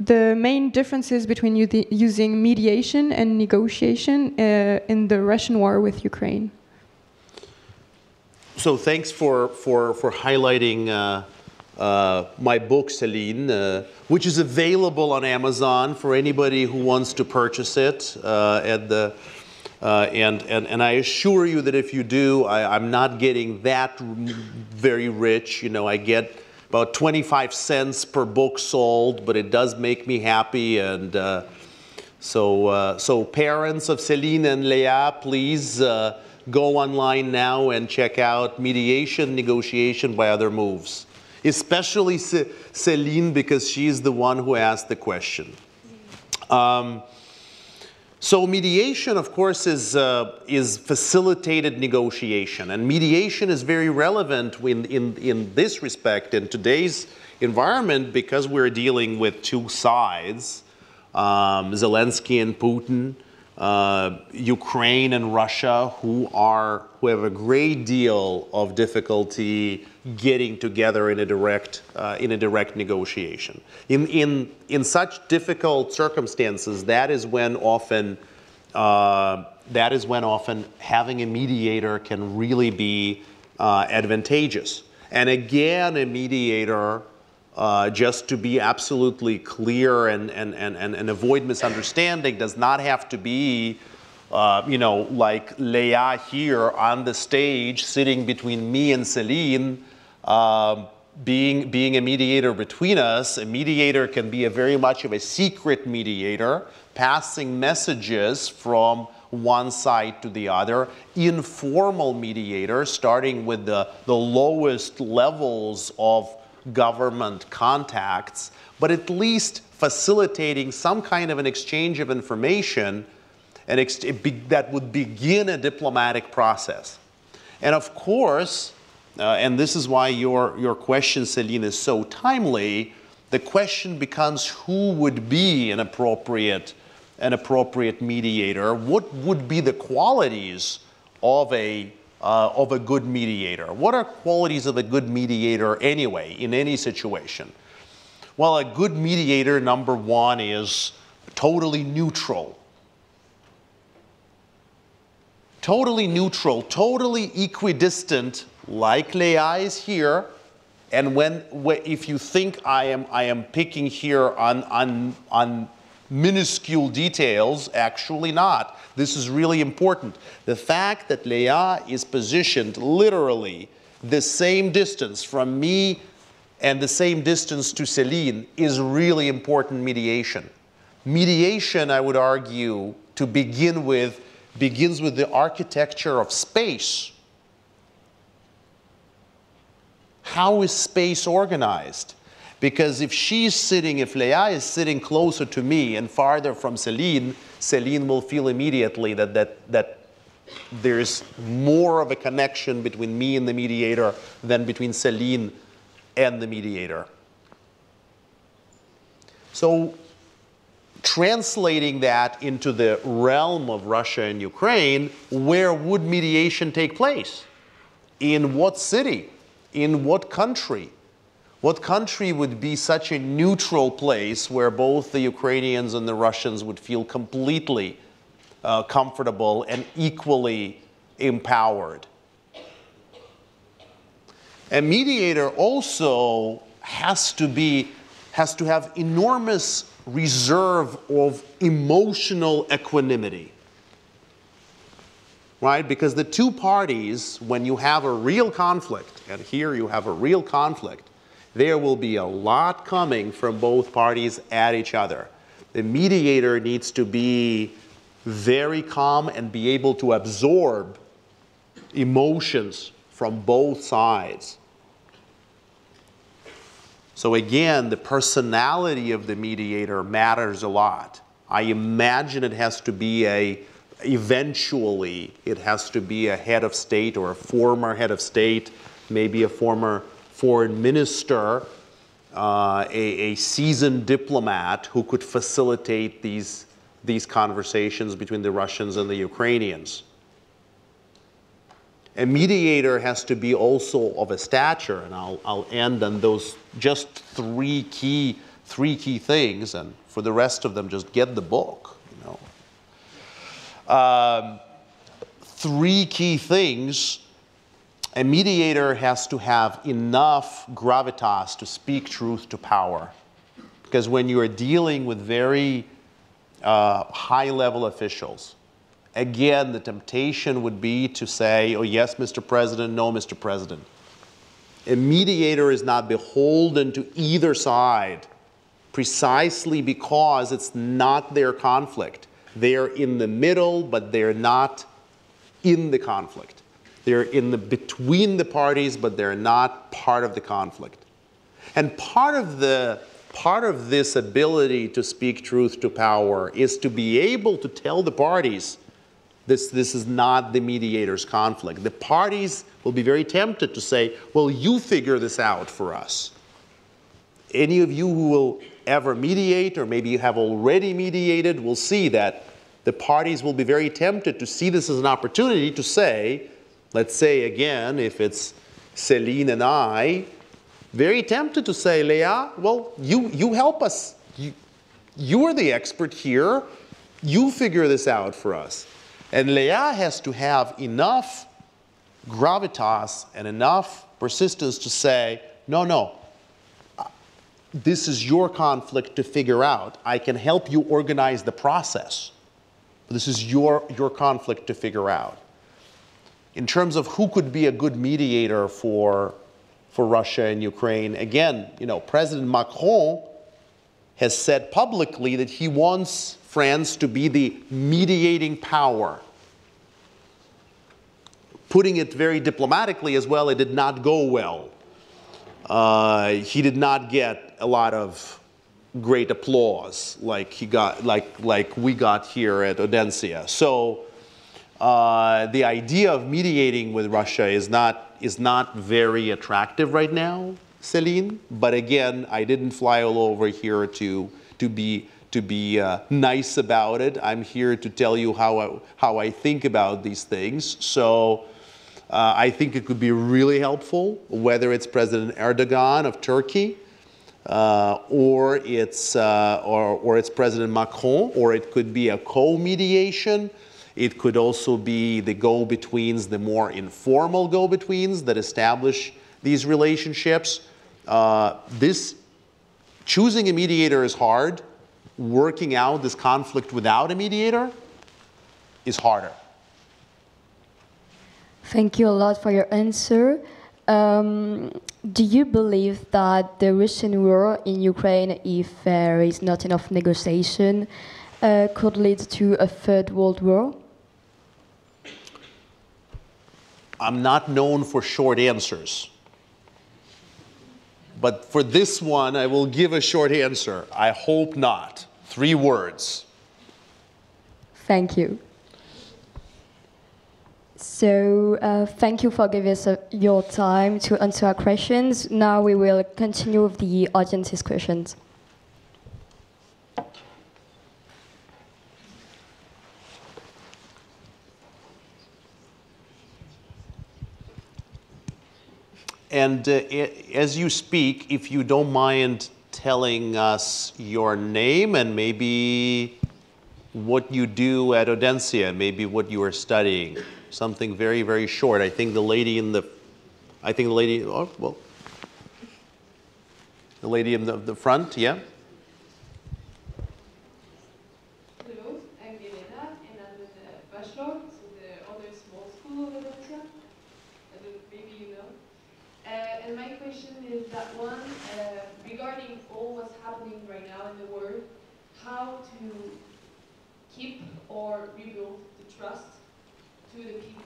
the main differences between using mediation and negotiation in the Russian war with Ukraine? So thanks for highlighting my book, Céline, which is available on Amazon for anybody who wants to purchase it. And I assure you that if you do, I'm not getting that very rich. You know, I get about 25 cents per book sold, but it does make me happy. And so parents of Céline and Léa, please go online now and check out Mediation, Negotiation by Other Moves. Especially Céline, because she's the one who asked the question. So mediation, of course, is facilitated negotiation. And mediation is very relevant in this respect in today's environment because we're dealing with two sides, Zelensky and Putin, Ukraine and Russia, who have a great deal of difficulty getting together in a direct negotiation. In such difficult circumstances, that is when often having a mediator can really be advantageous. And again, a mediator, just to be absolutely clear and avoid misunderstanding, does not have to be, like Léa here on the stage, sitting between me and Céline, being a mediator between us. A mediator can be very much of a secret mediator, passing messages from one side to the other. Informal mediator, starting with the lowest levels of government contacts, but at least facilitating some kind of an exchange of information that would begin a diplomatic process. And of course, and this is why your question, Céline, is so timely, the question becomes who would be an appropriate mediator? What would be the qualities of a good mediator? What are qualities of a good mediator anyway, in any situation? Well, a good mediator, number one, is totally neutral. Totally neutral, totally equidistant, like Léa is here. And if you think I am picking here on minuscule details, actually not. This is really important. The fact that Léa is positioned literally the same distance from me and the same distance to Céline is really important mediation. Mediation, I would argue, to begin with, begins with the architecture of space. How is space organized? Because if Léa is sitting closer to me and farther from Céline, Céline will feel immediately that there's more of a connection between me and the mediator than between Céline and the mediator. So translating that into the realm of Russia and Ukraine, where would mediation take place? In what city? In what country? What country would be such a neutral place where both the Ukrainians and the Russians would feel completely comfortable and equally empowered. A mediator also has to have enormous reserve of emotional equanimity, right? Because the two parties, when you have a real conflict, and here you have a real conflict, there will be a lot coming from both parties at each other. The mediator needs to be very calm and be able to absorb emotions from both sides. So again, the personality of the mediator matters a lot. I imagine it has to be eventually, it has to be a head of state or a former head of state, maybe a former foreign minister, a seasoned diplomat who could facilitate these conversations between the Russians and the Ukrainians. A mediator has to be also of a stature, and I'll end on those just three key things, and for the rest of them, just get the book. Three key things. A mediator has to have enough gravitas to speak truth to power, because when you are dealing with very high-level officials, again, the temptation would be to say, oh, yes, Mr. President, no, Mr. President. A mediator is not beholden to either side precisely because it's not their conflict. They're in the middle, but they're not in the conflict. They're between the parties, but they're not part of the conflict. And part of this ability to speak truth to power is to be able to tell the parties, this is not the mediator's conflict. The parties will be very tempted to say, well, you figure this out for us. Any of you who will ever mediate, or maybe you have already mediated, will see that the parties will be very tempted to see this as an opportunity to say, let's say again, if it's Céline and I, very tempted to say, Leah, well, you help us. You are the expert here. You figure this out for us. And Leah has to have enough gravitas and enough persistence to say, no, this is your conflict to figure out. I can help you organize the process. But this is your conflict to figure out. In terms of who could be a good mediator for Russia and Ukraine, again, President Macron has said publicly that he wants France to be the mediating power. Putting it very diplomatically as well, it did not go well. He did not get a lot of great applause like we got here at Audencia. So the idea of mediating with Russia is not very attractive right now, Céline. But again, I didn't fly all over here to be nice about it. I'm here to tell you how I think about these things. So I think it could be really helpful, whether it's President Erdogan of Turkey, or it's President Macron, or it could be a co-mediation. It could also be the go-betweens, the more informal go-betweens that establish these relationships. Choosing a mediator is hard. Working out this conflict without a mediator is harder. Thank you a lot for your answer. Do you believe that the Russian war in Ukraine, if there is not enough negotiation, could lead to a third world war? I'm not known for short answers. But for this one, I will give a short answer. I hope not. 3 words. Thank you. So thank you for giving us your time to answer our questions. Now we will continue with the audience's questions. And as you speak, if you don't mind telling us your name and maybe what you do at Audencia, maybe what you are studying. Something very, very short. I think the lady in the, oh, well, the lady in the front, yeah? Hello, I'm Elena, and I'm a bachelor, so the other small school of Audencia. Maybe you know. And my question is that one, regarding all what's happening right now in the world, how to keep or rebuild the trust to the people.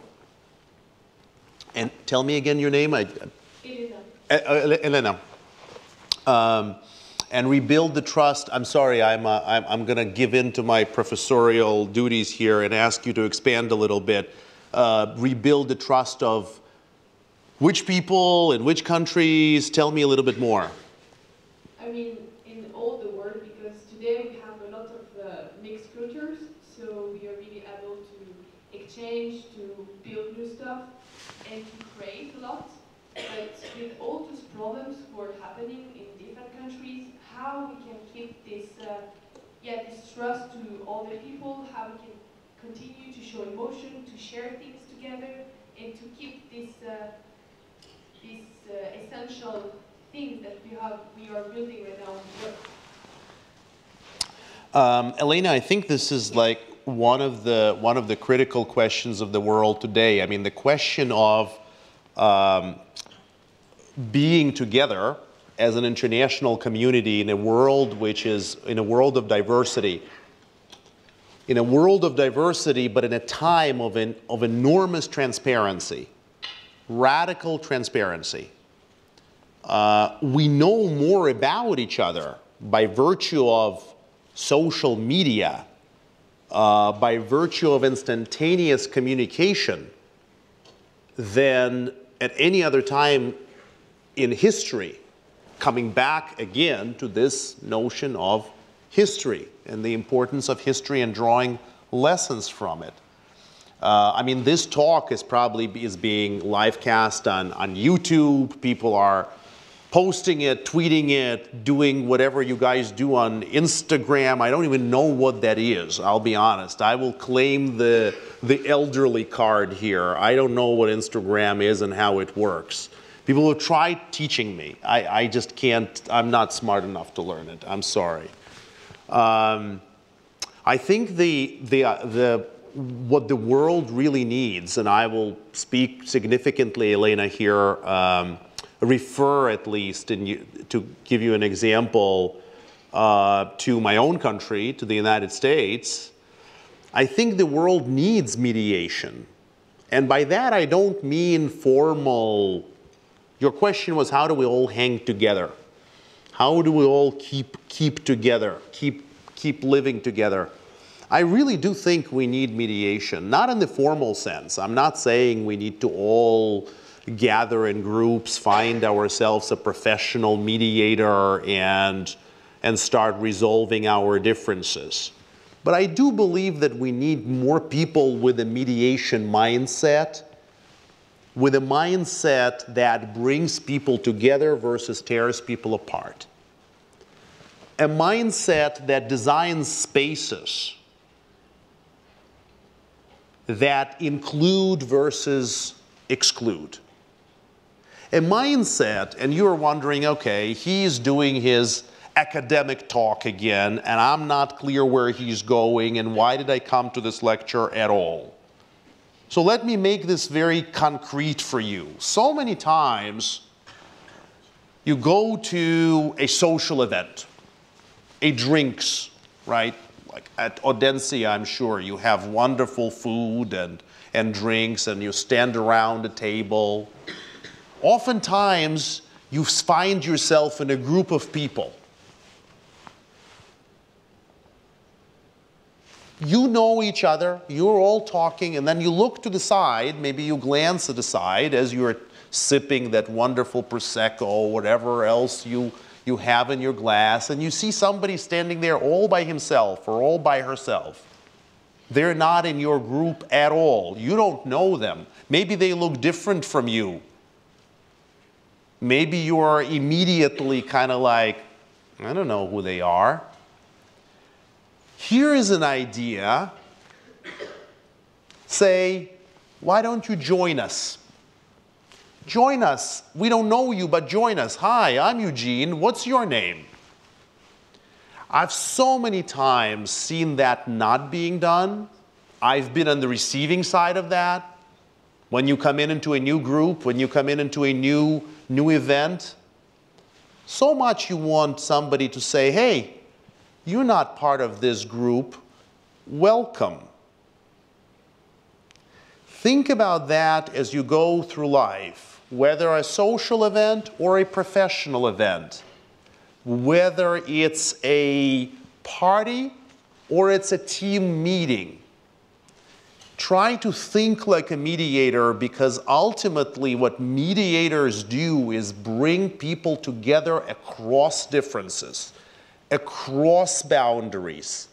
And tell me again your name. Elena. Elena. And rebuild the trust. I'm sorry, I'm going to give in to my professorial duties here and ask you to expand a little bit. Rebuild the trust of which people in which countries? Tell me a little bit more. I mean, in all the world, because today we have a lot of mixed cultures, so we are really able to exchange, to build new stuff, and to create a lot. But with all those problems who are happening in different countries, how we can keep this, this trust to all the people, how we can continue to show emotion, to share things together, and to keep this essential things that we are building right now in the world. Elena, I think this is like one of the critical questions of the world today. I mean, the question of being together as an international community in a world which is in a world of diversity. In a world of diversity, but in a time of enormous transparency, radical transparency. We know more about each other by virtue of social media, by virtue of instantaneous communication than at any other time in history, coming back again to this notion of history and the importance of history and drawing lessons from it. I mean, this talk is being live cast on YouTube. People are posting it, tweeting it, doing whatever you guys do on Instagram. I don't even know what that is, I'll be honest. I will claim the elderly card here. I don't know what Instagram is and how it works. People have tried teaching me. I just can't, I'm not smart enough to learn it. I'm sorry. I think what the world really needs, and I will speak significantly, Elena, here, refer at least, to give you an example, to my own country, to the United States. I think the world needs mediation. And by that, I don't mean formal. Your question was, how do we all hang together? How do we all keep together, keep living together? I really do think we need mediation, not in the formal sense. I'm not saying we need to all gather in groups, find ourselves a professional mediator and start resolving our differences. But I do believe that we need more people with a mediation mindset, with a mindset that brings people together versus tears people apart. A mindset that designs spaces that include versus exclude. A mindset, and you're wondering, okay, he's doing his academic talk again, and I'm not clear where he's going, and why did I come to this lecture at all? So let me make this very concrete for you. So many times, you go to a social event, a drinks, right? Like at Audencia, I'm sure, you have wonderful food and drinks, and you stand around a table. Oftentimes, you find yourself in a group of people. You know each other, you're all talking, and then you look to the side, maybe you glance to the side as you're sipping that wonderful Prosecco or whatever else you have in your glass, and you see somebody standing there all by himself or all by herself. They're not in your group at all. You don't know them. Maybe they look different from you. Maybe you are immediately kind of like, I don't know who they are. Here is an idea. Say, why don't you join us? Join us. We don't know you, but join us. Hi, I'm Eugene. What's your name? I've so many times seen that not being done. I've been on the receiving side of that. When you come into a new group, when you come into a new event, so much you want somebody to say, hey, you're not part of this group. Welcome. Think about that as you go through life, whether a social event or a professional event, whether it's a party or it's a team meeting. Try to think like a mediator, because ultimately what mediators do is bring people together across differences, across boundaries,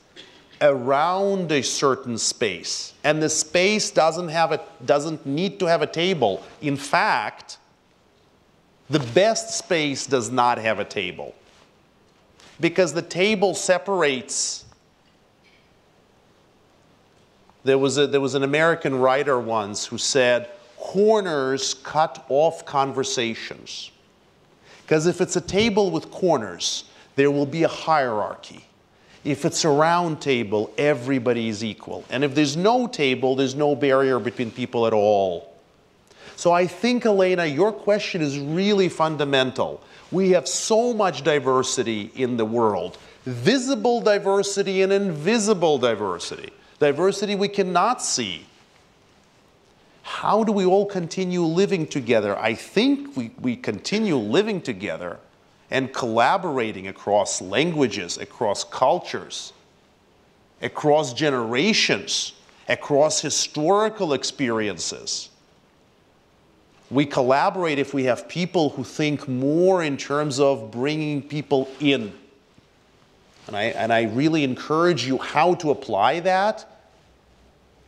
around a certain space. And the space doesn't need to have a table. In fact, the best space does not have a table, because the table separates. There was an American writer once who said, corners cut off conversations. Because if it's a table with corners, there will be a hierarchy. If it's a round table, everybody is equal. And if there's no table, there's no barrier between people at all. So I think, Elena, your question is really fundamental. We have so much diversity in the world. Visible diversity and invisible diversity. Diversity we cannot see. How do we all continue living together? I think we continue living together and collaborating across languages, across cultures, across generations, across historical experiences. We collaborate if we have people who think more in terms of bringing people in. And I really encourage you how to apply that.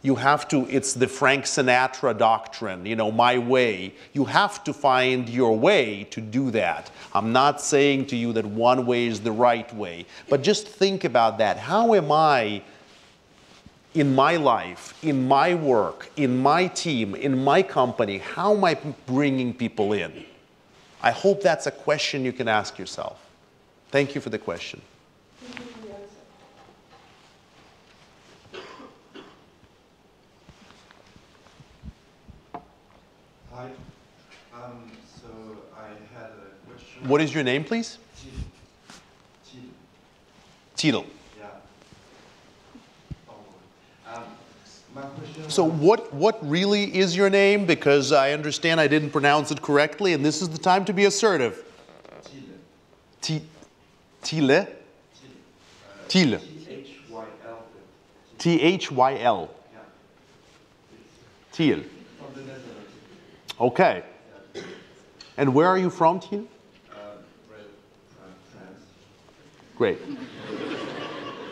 You have to, it's the Frank Sinatra doctrine, you know, my way. You have to find your way to do that. I'm not saying to you that one way is the right way, but just think about that. How am I, in my life, in my work, in my team, in my company, how am I bringing people in? I hope that's a question you can ask yourself. Thank you for the question. Hi. So I had a question. What is your name, please? Tidal. Yeah. My question. So what really is your name? Because I understand I didn't pronounce it correctly, and this is the time to be assertive. Tile. Tile? Tile. T-H-Y-L. T-H-Y-L. Yeah. Thiel. From the Netherlands. Okay. And where are you from, Thiel? France. Great.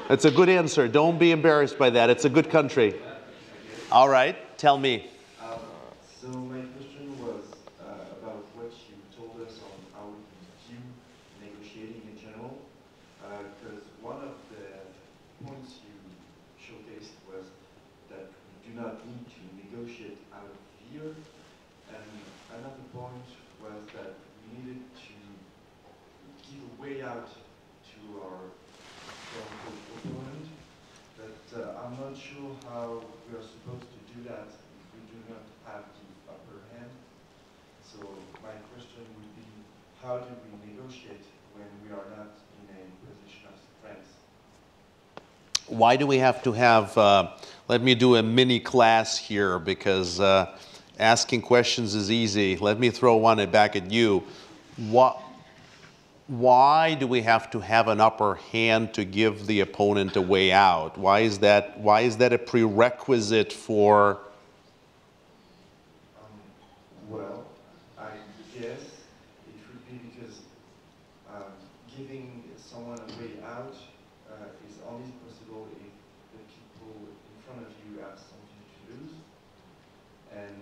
That's a good answer. Don't be embarrassed by that. It's a good country. All right. Tell me. So my question was about what you told us on how you view negotiating in general. Because one of the points you showcased was that we do not need to negotiate out of fear. And another point was that we needed to give a way out to our opponent. But I'm not sure how we are supposed to do that if we do not have the upper hand. So my question would be, how do we negotiate when we are not in a position of strength? Why do we have to have, let me do a mini class here, because asking questions is easy. Let me throw one back at you. Why do we have to have an upper hand to give the opponent a way out? Why is that a prerequisite for? Well, I guess it would be because giving someone a way out is only possible if the people in front of you have something to lose and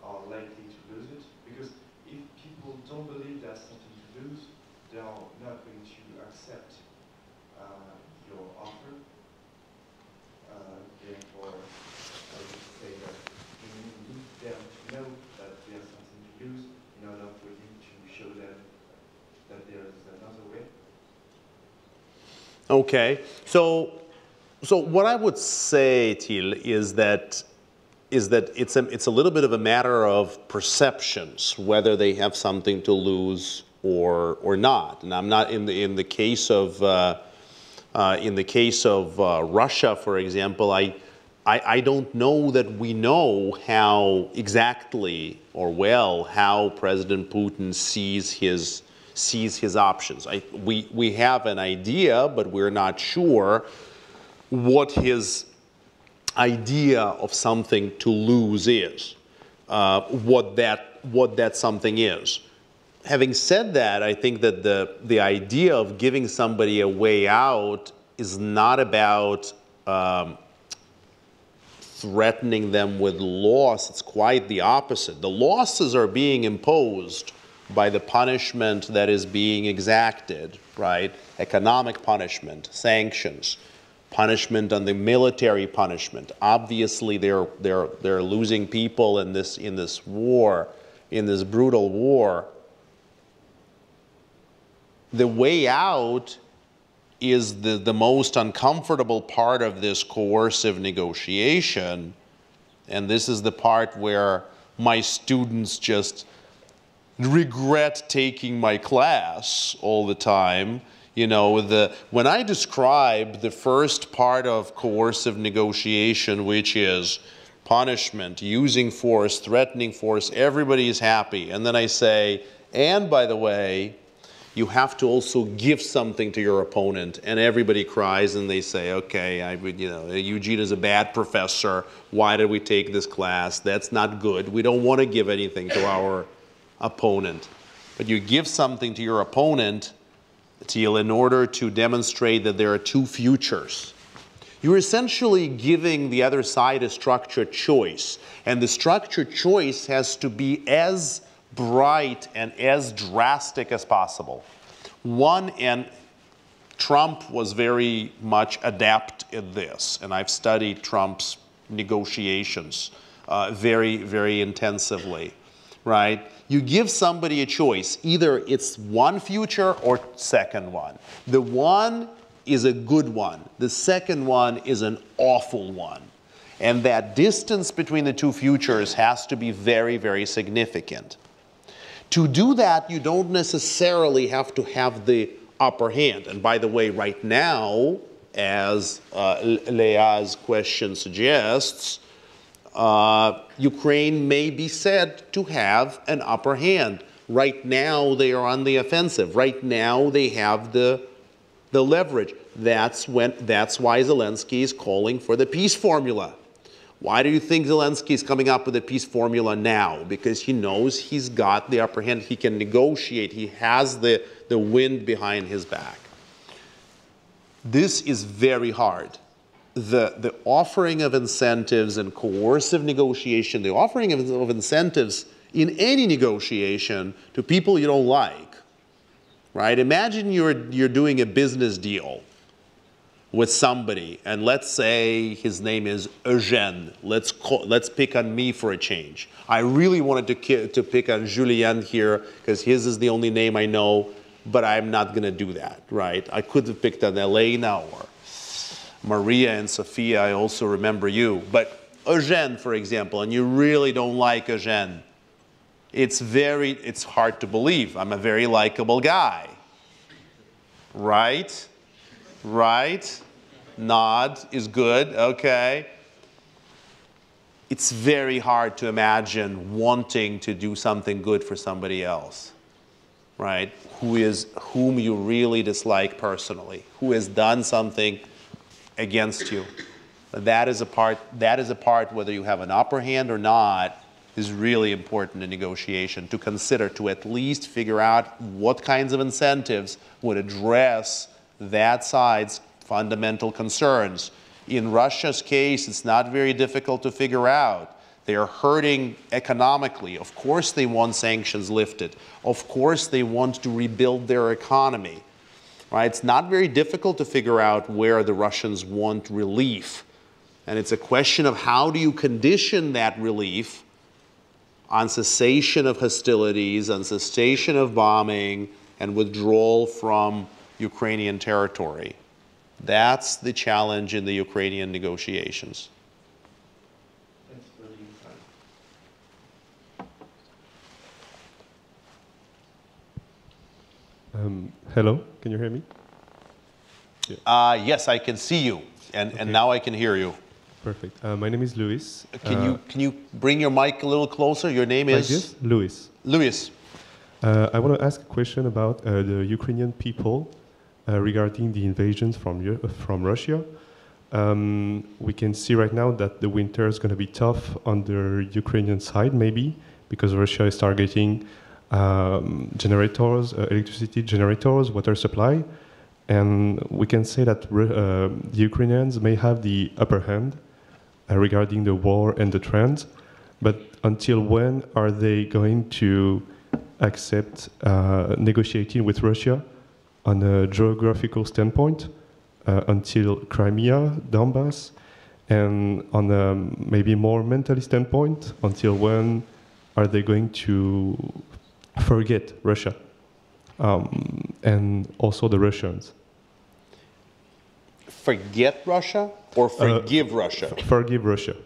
are likely to lose it. Because if people don't believe there's something to lose, they are not going to accept your offer. Okay, so what I would say, Till, is that it's a little bit of a matter of perceptions, whether they have something to lose or not. And I'm not in the case of Russia, for example. I don't know that we know how exactly or well how President Putin sees his options. We have an idea, but we're not sure what his idea of something to lose is, what that something is. Having said that, I think that the idea of giving somebody a way out is not about threatening them with loss. It's quite the opposite. The losses are being imposed by the punishment that is being exacted, right? Economic punishment, sanctions, punishment on the military punishment. Obviously, they're losing people in this war, in this brutal war. The way out is the most uncomfortable part of this coercive negotiation, and this is the part where my students just regret taking my class all the time. You know, when I describe the first part of coercive negotiation, which is punishment, using force, threatening force, everybody is happy. And then I say, and by the way, you have to also give something to your opponent, and everybody cries and they say, okay, Eugene is a bad professor. Why did we take this class? That's not good. We don't want to give anything to our opponent. But you give something to your opponent, Teal, in order to demonstrate that there are two futures. You're essentially giving the other side a structured choice, and the structured choice has to be as bright and as drastic as possible. One, and Trump was very much adept at this, and I've studied Trump's negotiations very, very intensively, right? You give somebody a choice. Either it's one future or second one. The one is a good one. The second one is an awful one. And that distance between the two futures has to be very, very significant. To do that, you don't necessarily have to have the upper hand. And by the way, right now, as Leah's question suggests, Ukraine may be said to have an upper hand. Right now, they are on the offensive. Right now, they have the leverage. That's why Zelensky is calling for the peace formula. Why do you think Zelensky is coming up with a peace formula now? Because he knows he's got the upper hand. He can negotiate. He has the wind behind his back. This is very hard. The offering of incentives and coercive negotiation, the offering of incentives in any negotiation to people you don't like, right? Imagine you're doing a business deal with somebody, and let's say his name is Eugène. Let's pick on me for a change. I really wanted to pick on Julien here because his is the only name I know, but I'm not going to do that, right? I could have picked on Elena or Maria and Sophia. I also remember you. But Eugène, for example, and you really don't like Eugène. It's hard to believe. I'm a very likable guy, right? Right? Nod is good, okay. It's very hard to imagine wanting to do something good for somebody else, right? Whom you really dislike personally, who has done something against you. That is a part, whether you have an upper hand or not, is really important in negotiation to consider, to at least figure out what kinds of incentives would address that side's fundamental concerns. In Russia's case, it's not very difficult to figure out. They are hurting economically. Of course they want sanctions lifted. Of course they want to rebuild their economy. Right? It's not very difficult to figure out where the Russians want relief. And it's a question of how do you condition that relief on cessation of hostilities, on cessation of bombing, and withdrawal from Ukrainian territory. That's the challenge in the Ukrainian negotiations. Thanks for the insight. Hello, can you hear me? Yes, I can see you, and now I can hear you. Perfect. My name is Luis. Can you bring your mic a little closer? Your name like is? this? Luis. Luis. I want to ask a question about the Ukrainian people regarding the invasion from Russia. We can see right now that the winter is going to be tough on the Ukrainian side, maybe, because Russia is targeting generators, electricity generators, water supply. And we can say that the Ukrainians may have the upper hand regarding the war and the trends. But until when are they going to accept negotiating with Russia on a geographical standpoint until Crimea, Donbass, and on a maybe more mentally standpoint, until when are they going to forget Russia and also the Russians? Forget Russia or forgive Russia? Forgive Russia.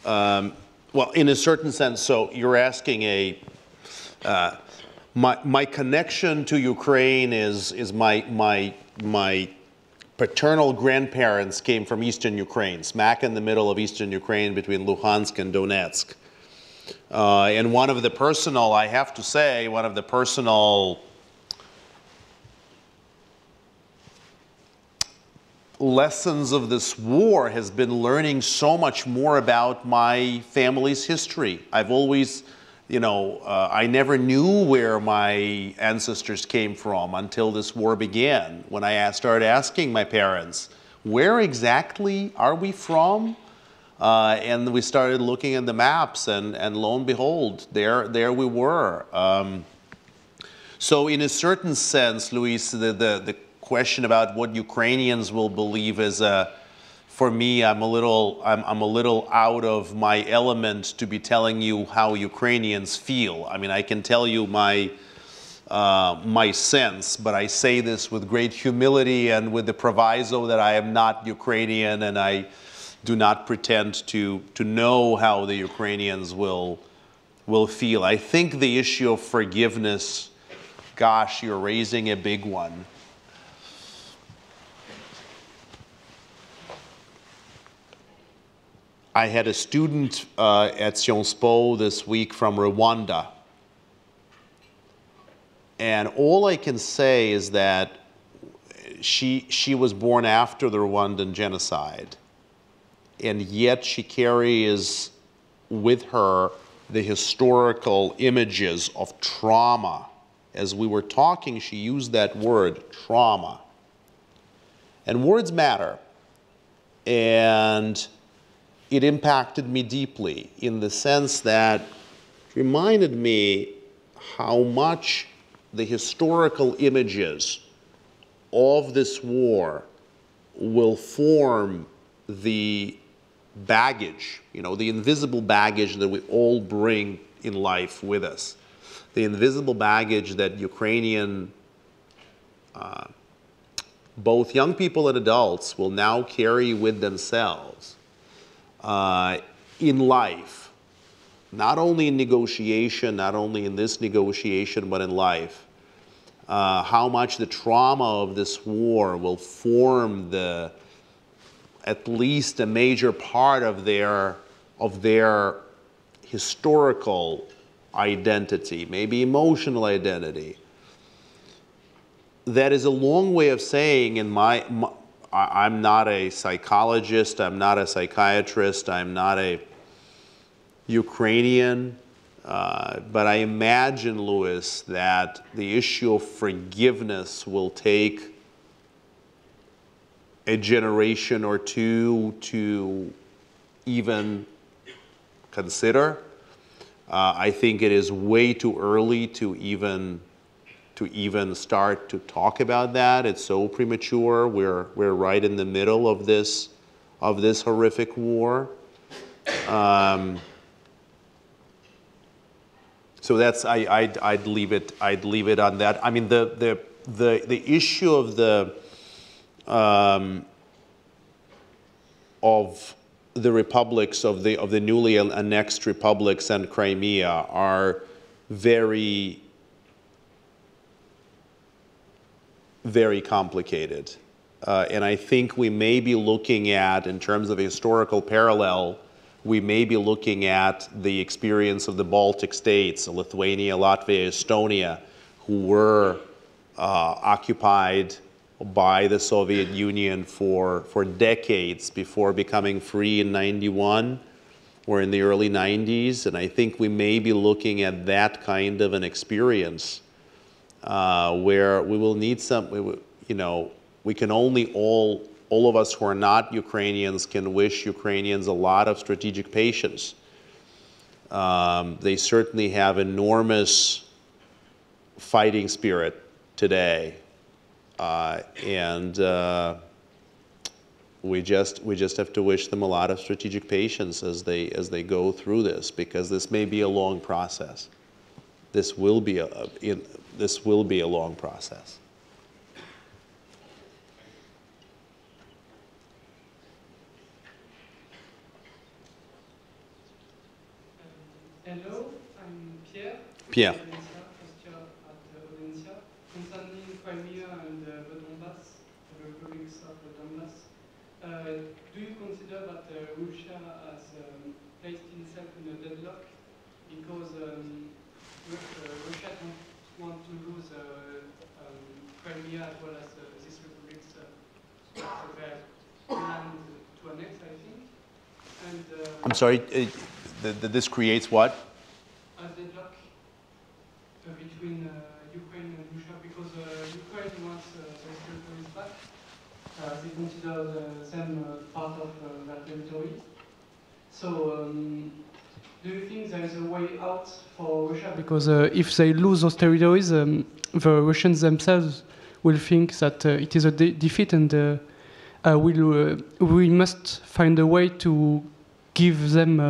Well, in a certain sense, so you're asking my connection to Ukraine is my paternal grandparents came from eastern Ukraine, smack in the middle of eastern Ukraine between Luhansk and Donetsk. And one of the personal, I have to say, one of the personal lessons of this war has been learning so much more about my family's history. I've always, I never knew where my ancestors came from until this war began, when I started asking my parents, where exactly are we from? And we started looking at the maps, and lo and behold, there we were. So in a certain sense, Luis, the question about what Ukrainians will believe is, for me, I'm a little out of my element to be telling you how Ukrainians feel. I mean, I can tell you my sense, but I say this with great humility and with the proviso that I am not Ukrainian, and I do not pretend to know how the Ukrainians will feel. I think the issue of forgiveness, gosh, you're raising a big one. I had a student at Sciences Po this week from Rwanda. And all I can say is that she was born after the Rwandan genocide. And yet she carries with her the historical images of trauma. As we were talking, she used that word, trauma. And words matter. And it impacted me deeply in the sense that it reminded me how much the historical images of this war will form the baggage, the invisible baggage that we all bring in life with us. The invisible baggage that Ukrainian, both young people and adults, will now carry with themselves in life, not only in negotiation, not only in this negotiation, but in life. How much the trauma of this war will form at least a major part of their historical identity, maybe emotional identity. That is a long way of saying, I'm not a psychologist, I'm not a psychiatrist, I'm not a Ukrainian, but I imagine, Louis, that the issue of forgiveness will take a generation or two to even consider. I think it is way too early to even start to talk about that. It's so premature. We're right in the middle of this horrific war. So that's I'd leave it on that. I mean the issue of of the republics, of the newly annexed republics and Crimea are very, very complicated. And I think we may be looking at, in terms of a historical parallel, we may be looking at the experience of the Baltic states, Lithuania, Latvia, Estonia, who were occupied by the Soviet Union for decades before becoming free in '91 or in the early '90s. And I think we may be looking at that kind of an experience where we will need some, we can only all of us who are not Ukrainians can wish Ukrainians a lot of strategic patience. They certainly have enormous fighting spirit today. And we just have to wish them a lot of strategic patience as they go through this, because this may be a long process. This will be a long process. Hello, I'm Pierre. Pierre. First year at Audencia, concerning Crimea and the Donbass, the republics of the Donbass. Do you consider that Russia has placed itself in a deadlock because Russia don't want to lose Crimea as well as these republics that they planned to annex, I think? And, I'm sorry, this creates what? A deadlock between Ukraine and Russia, because Ukraine wants those territories back. They consider them part of their territory. So, do you think there is a way out for Russia? Because if they lose those territories, the Russians themselves will think that it is a defeat, and we must find a way to give them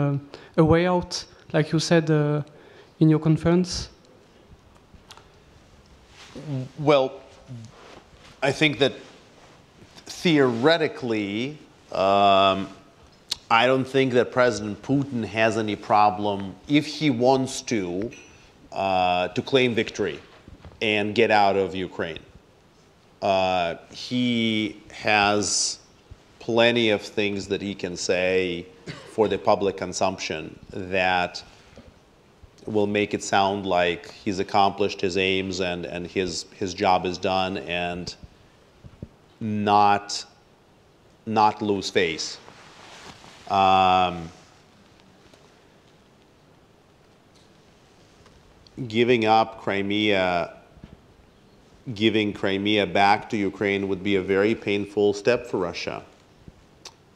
a way out, like you said in your conference? Well, I think that theoretically, I don't think that President Putin has any problem, if he wants to claim victory and get out of Ukraine. He has plenty of things that he can say for the public consumption that will make it sound like he's accomplished his aims and his job is done, and not lose face. Giving up Crimea, giving Crimea back to Ukraine would be a very painful step for Russia.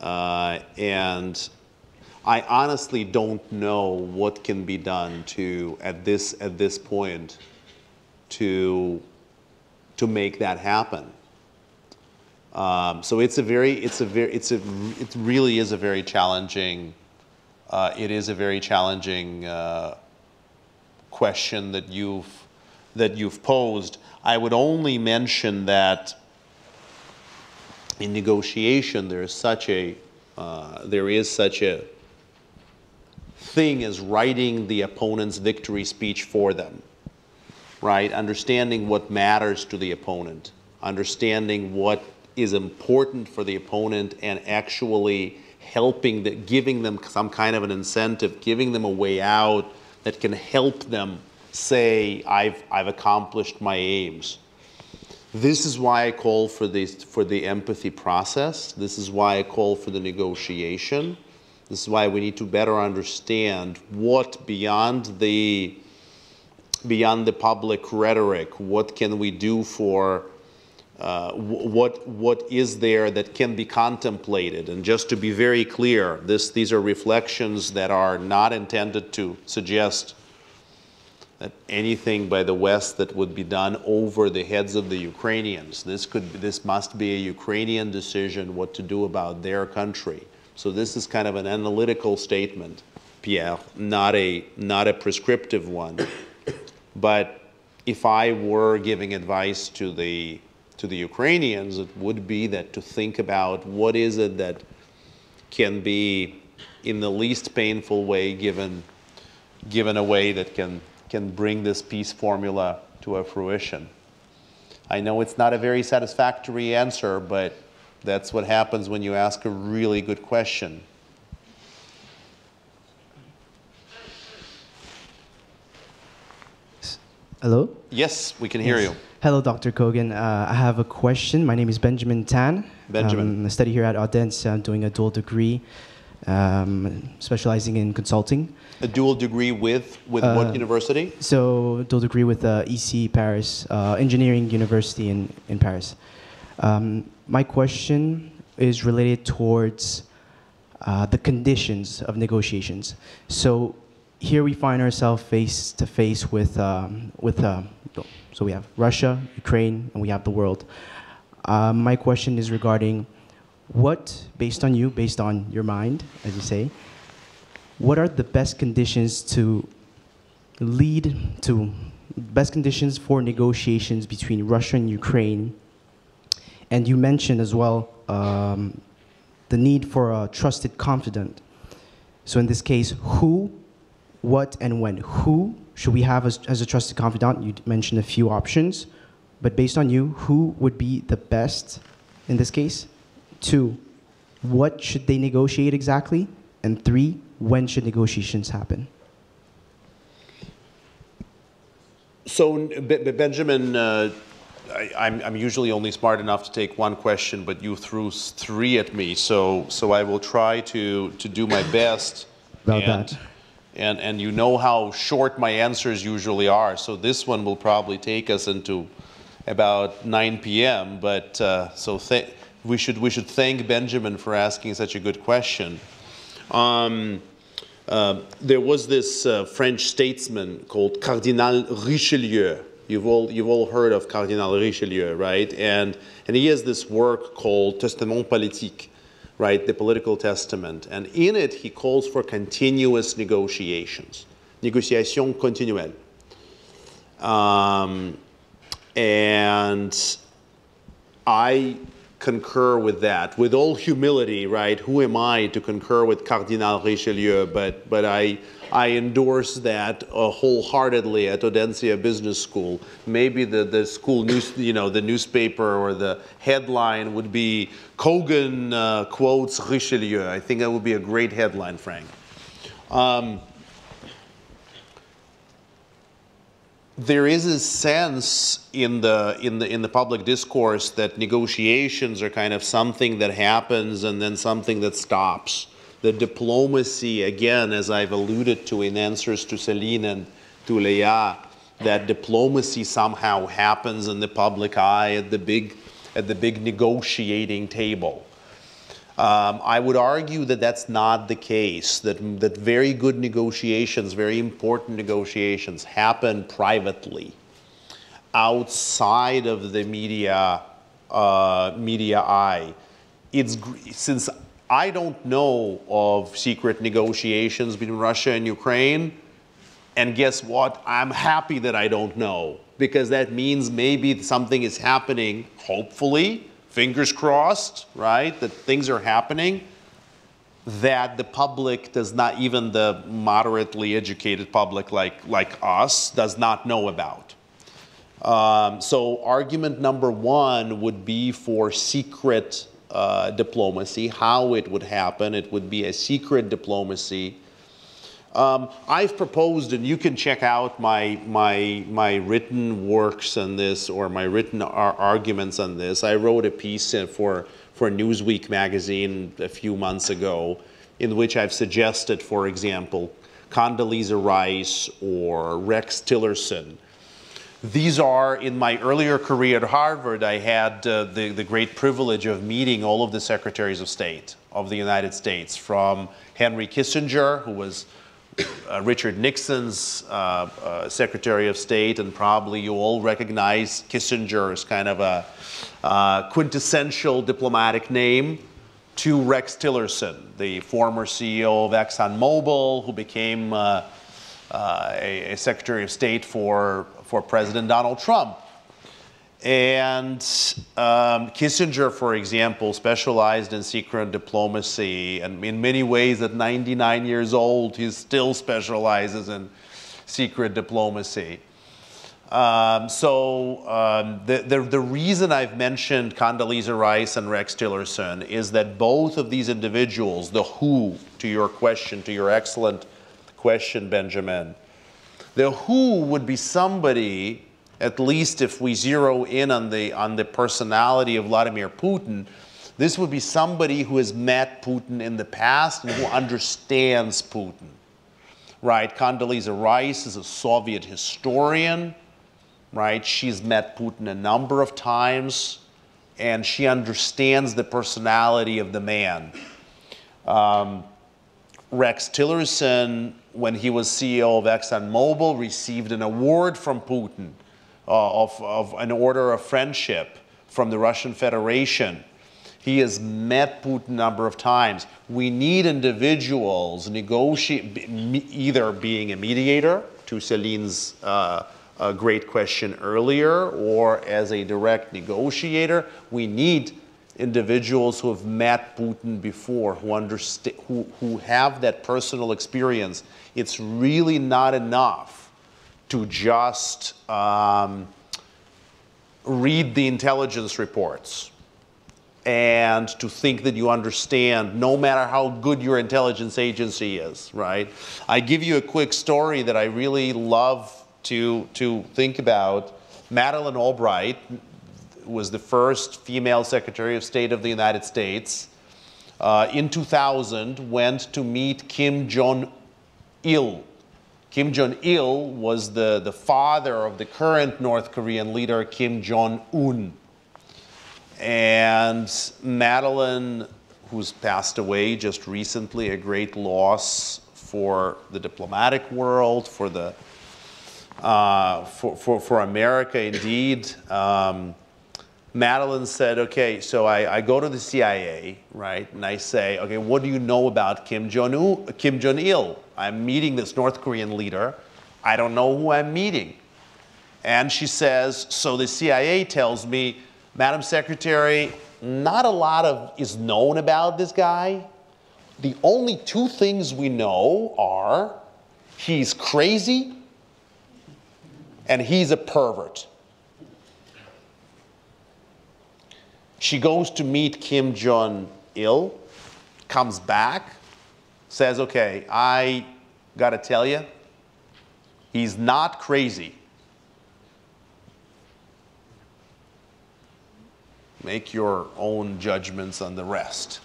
And I honestly don't know what can be done at this point to make that happen. So it really is a very challenging. It is a very challenging question that you've posed. I would only mention that in negotiation there is such a thing as writing the opponent's victory speech for them, right? Understanding what matters to the opponent, understanding what is important for the opponent, and actually giving them some kind of an incentive, giving them a way out that can help them say, I've accomplished my aims. This is why I call for the empathy process. This is why I call for the negotiation. This is why we need to better understand what beyond the public rhetoric, what can we do for what is there that can be contemplated. And just to be very clear, these are reflections that are not intended to suggest that anything by the West that would be done over the heads of the Ukrainians. This must be a Ukrainian decision what to do about their country. So this is kind of an analytical statement, Pierre, not a prescriptive one. But if I were giving advice to the to the Ukrainians, it would be that to think about what is it that can be in the least painful way given a way that can bring this peace formula to a fruition. I know it's not a very satisfactory answer, but that's what happens when you ask a really good question. Hello? Yes, we can hear you. Hello, Dr. Kogan. I have a question. My name is Benjamin Tan. Benjamin. I study here at Audencia. I'm doing a dual degree, specializing in consulting. A dual degree with what university? So, dual degree with EC Paris, Engineering University in Paris. My question is related towards the conditions of negotiations. So, here we find ourselves face to face with so we have Russia, Ukraine, and we have the world. My question is regarding what, based on you, based on your mind, as you say, what are the best conditions best conditions for negotiations between Russia and Ukraine? And you mentioned as well the need for a trusted confidant. So in this case, who, what, and when? Who should we have as a trusted confidant? You mentioned a few options, but based on you, who would be the best in this case? 2, what should they negotiate exactly? And 3, when should negotiations happen? So, Benjamin, I'm usually only smart enough to take one question, but you threw 3 at me, so I will try to do my best. About that. And you know how short my answers usually are, so this one will probably take us into about 9 p.m. But we should thank Benjamin for asking such a good question. There was this French statesman called Cardinal Richelieu. You've all heard of Cardinal Richelieu, right? And he has this work called Testament Politique, right, the political testament. And in it, he calls for continuous negotiations, négociation continuelle. And I concur with that, with all humility, right? Who am I to concur with Cardinal Richelieu? But I endorse that wholeheartedly at Audencia Business School. Maybe the school news, the newspaper or the headline would be Kogan quotes Richelieu. I think that would be a great headline, Frank. There is a sense in the public discourse that negotiations are kind of something that happens and then something that stops. The diplomacy, again, as I've alluded to in answers to Celine and to Leah, that diplomacy somehow happens in the public eye at the big negotiating table. I would argue that that's not the case, that very good negotiations, very important negotiations happen privately, outside of the media eye. Since I don't know of secret negotiations between Russia and Ukraine, and guess what? I'm happy that I don't know, because that means maybe something is happening, hopefully, fingers crossed, right, that things are happening that the public does not, even the moderately educated public like us, does not know about. So argument number 1 would be for secret diplomacy. How it would happen, it would be a secret diplomacy. I've proposed, and you can check out my written works on this, or my written arguments on this. I wrote a piece for Newsweek magazine a few months ago, in which I've suggested, for example, Condoleezza Rice or Rex Tillerson. These are, in my earlier career at Harvard, I had the great privilege of meeting all of the secretaries of state of the United States, from Henry Kissinger, who was Richard Nixon's Secretary of State, and probably you all recognize Kissinger as kind of a quintessential diplomatic name, to Rex Tillerson, the former CEO of ExxonMobil, who became a Secretary of State for President Donald Trump. And Kissinger, for example, specialized in secret diplomacy, and in many ways at 99 years old, he still specializes in secret diplomacy. The reason I've mentioned Condoleezza Rice and Rex Tillerson is that both of these individuals, the who, to your question, to your excellent question, Benjamin, the who would be somebody, at least if we zero in on the personality of Vladimir Putin, this would be somebody who has met Putin in the past and who understands Putin, right? Condoleezza Rice is a Soviet historian, right? She's met Putin a number of times, and she understands the personality of the man. Rex Tillerson, when he was CEO of ExxonMobil, received an award from Putin of an order of friendship from the Russian Federation. He has met Putin a number of times. We need individuals either being a mediator, to Celine's great question earlier, or as a direct negotiator. We need individuals who have met Putin before, who have that personal experience. It's really not enough to just read the intelligence reports and to think that you understand, no matter how good your intelligence agency is, right? I give you a quick story that I really love to think about. Madeleine Albright was the first female Secretary of State of the United States. In 2000, went to meet Kim Jong-il. Kim Jong-il was the father of the current North Korean leader, Kim Jong-un. And Madeleine, who's passed away just recently, a great loss for the diplomatic world, for the for America indeed. Madeleine said, okay, so I go to the CIA, right, and I say, okay, what do you know about Kim Jong-il? I'm meeting this North Korean leader. I don't know who I'm meeting. And she says, so the CIA tells me, Madam Secretary, not a lot is known about this guy. The only two things we know are he's crazy and he's a pervert. She goes to meet Kim Jong-il, comes back, says, okay, I gotta tell you, he's not crazy. Make your own judgments on the rest,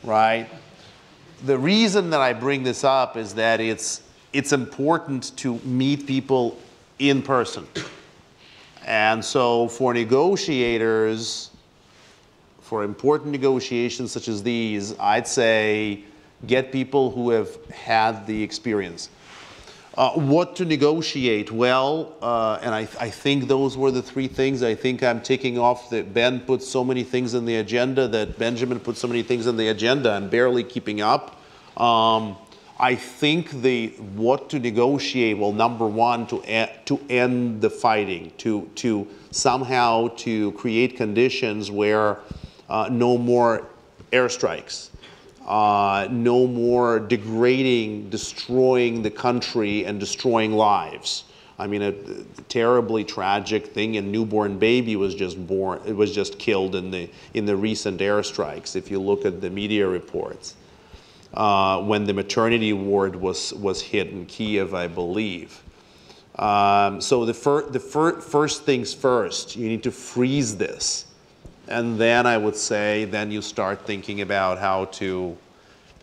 right? The reason that I bring this up is that it's important to meet people in person. And so for negotiators, for important negotiations such as these, I'd say get people who have had the experience. What to negotiate? Well, and I think those were the three things. I think I'm ticking off that Ben put so many things in the agenda, that Benjamin put so many things in the agenda. I'm barely keeping up. I think what to negotiate, well, number one, to end the fighting, to somehow to create conditions where no more airstrikes, no more degrading, destroying the country and destroying lives. I mean, a terribly tragic thing. A newborn baby was just born. It was just killed in the recent airstrikes. If you look at the media reports, when the maternity ward was hit in Kiev, I believe. So the first things first. You need to freeze this. And then I would say, then you start thinking about how to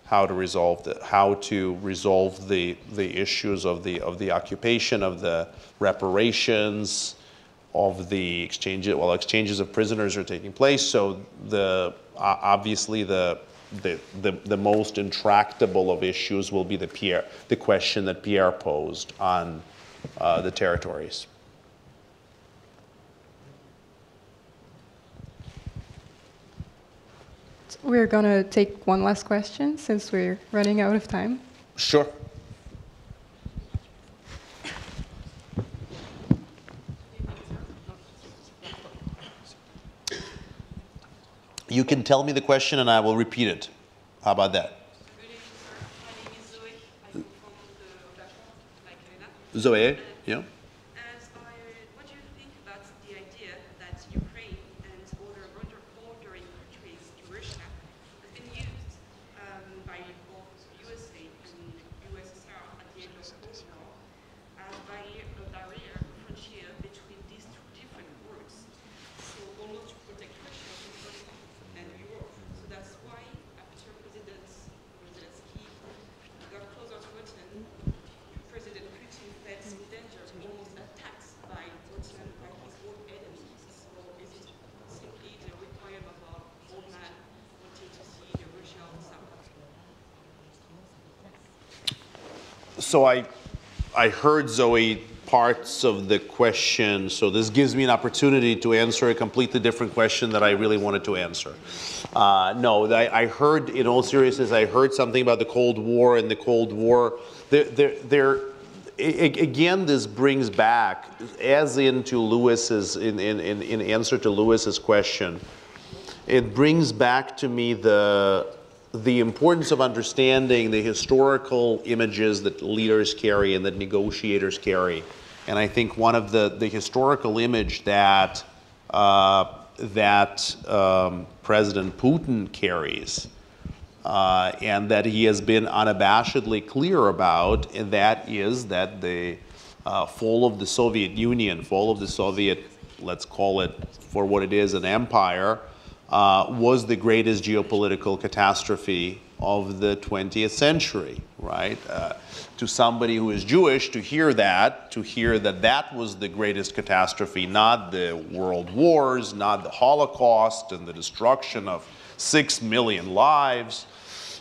resolve the issues of the occupation, of the reparations, of the exchanges. Well, exchanges of prisoners are taking place. So obviously the most intractable of issues will be the question that Pierre posed on the territories. We're going to take one last question since we're running out of time. Sure. You can tell me the question and I will repeat it. How about that? Zoe, yeah. What do you think about the idea that Ukraine and other bordering countries to Russia have been used by both USA and USSR at the end of the Cold War as a barrier frontier between these two different worlds, so almost to protect Russia and Europe. So that's why after President Zelensky got closer to Putin, President Putin felt in danger, almost attacked by Putin, by his own enemies. So is it simply the requirement of old man wanting to see the Russia outside? So I heard, Zoe, parts of the question, so this gives me an opportunity to answer a completely different question that I really wanted to answer. No, I heard, in all seriousness, I heard something about the Cold War, and the Cold War, again, this brings back, as into Lewis's, in answer to Lewis's question, it brings back to me the importance of understanding the historical images that leaders carry and that negotiators carry. And I think one of the historical image that President Putin carries, and that he has been unabashedly clear about, and that is that the fall of the Soviet Union, fall of the Soviet, let's call it for what it is, an empire, was the greatest geopolitical catastrophe of the 20th century, right? To somebody who is Jewish, to hear that that was the greatest catastrophe, not the world wars, not the Holocaust and the destruction of 6 million lives,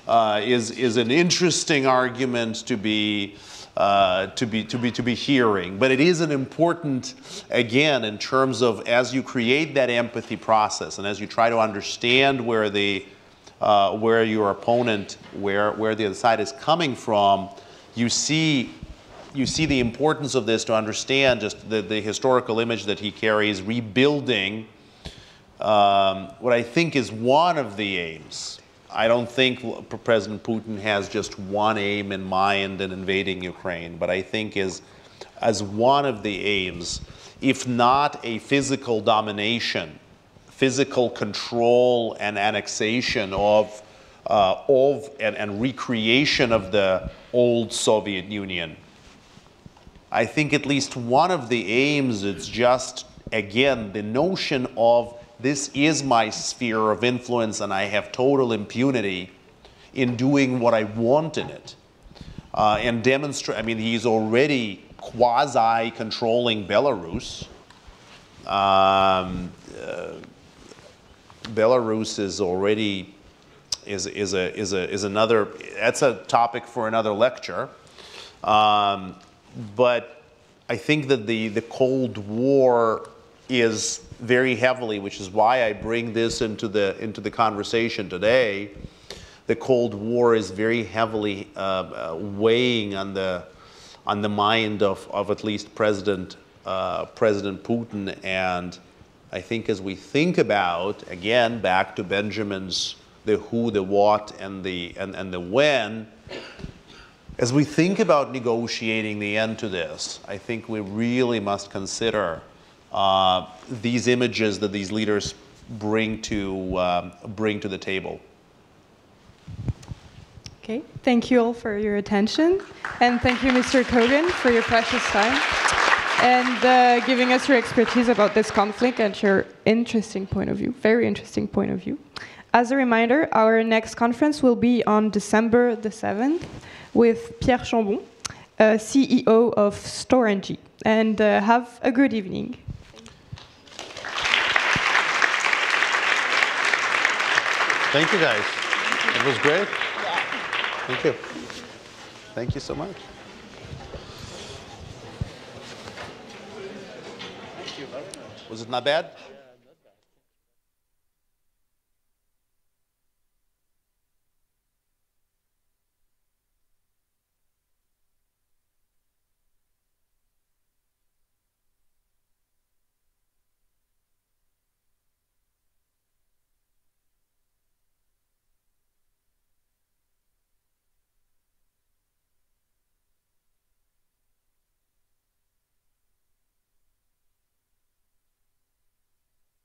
is an interesting argument to be hearing. But it is an important, again, in terms of as you create that empathy process and as you try to understand where your opponent, where the other side is coming from, you see the importance of this to understand just the historical image that he carries, rebuilding what I think is one of the aims. I don't think President Putin has just one aim in mind in invading Ukraine, but I think as one of the aims, if not a physical domination, physical control and annexation of and recreation of the old Soviet Union. I think at least one of the aims is just, again, the notion of this is my sphere of influence and I have total impunity in doing what I want in it. And demonstrate, I mean, he's already quasi-controlling Belarus. Belarus is already is another, that's a topic for another lecture. But I think that the Cold War is very heavily, which is why I bring this into the conversation today. The Cold War is very heavily weighing on the mind of at least President Putin. And I think as we think about, again, back to Benjamin's the who, the what, and the when, as we think about negotiating the end to this, I think we really must consider these images that these leaders bring to the table. Okay, thank you all for your attention, and thank you, Mr. Kogan, for your precious time and giving us your expertise about this conflict and your interesting point of view, very interesting point of view. As a reminder, our next conference will be on December the 7th with Pierre Chambon, CEO of Storengy. And have a good evening. Thank you, guys. It was great. Thank you. Thank you so much. Thank you very much. Was it not bad?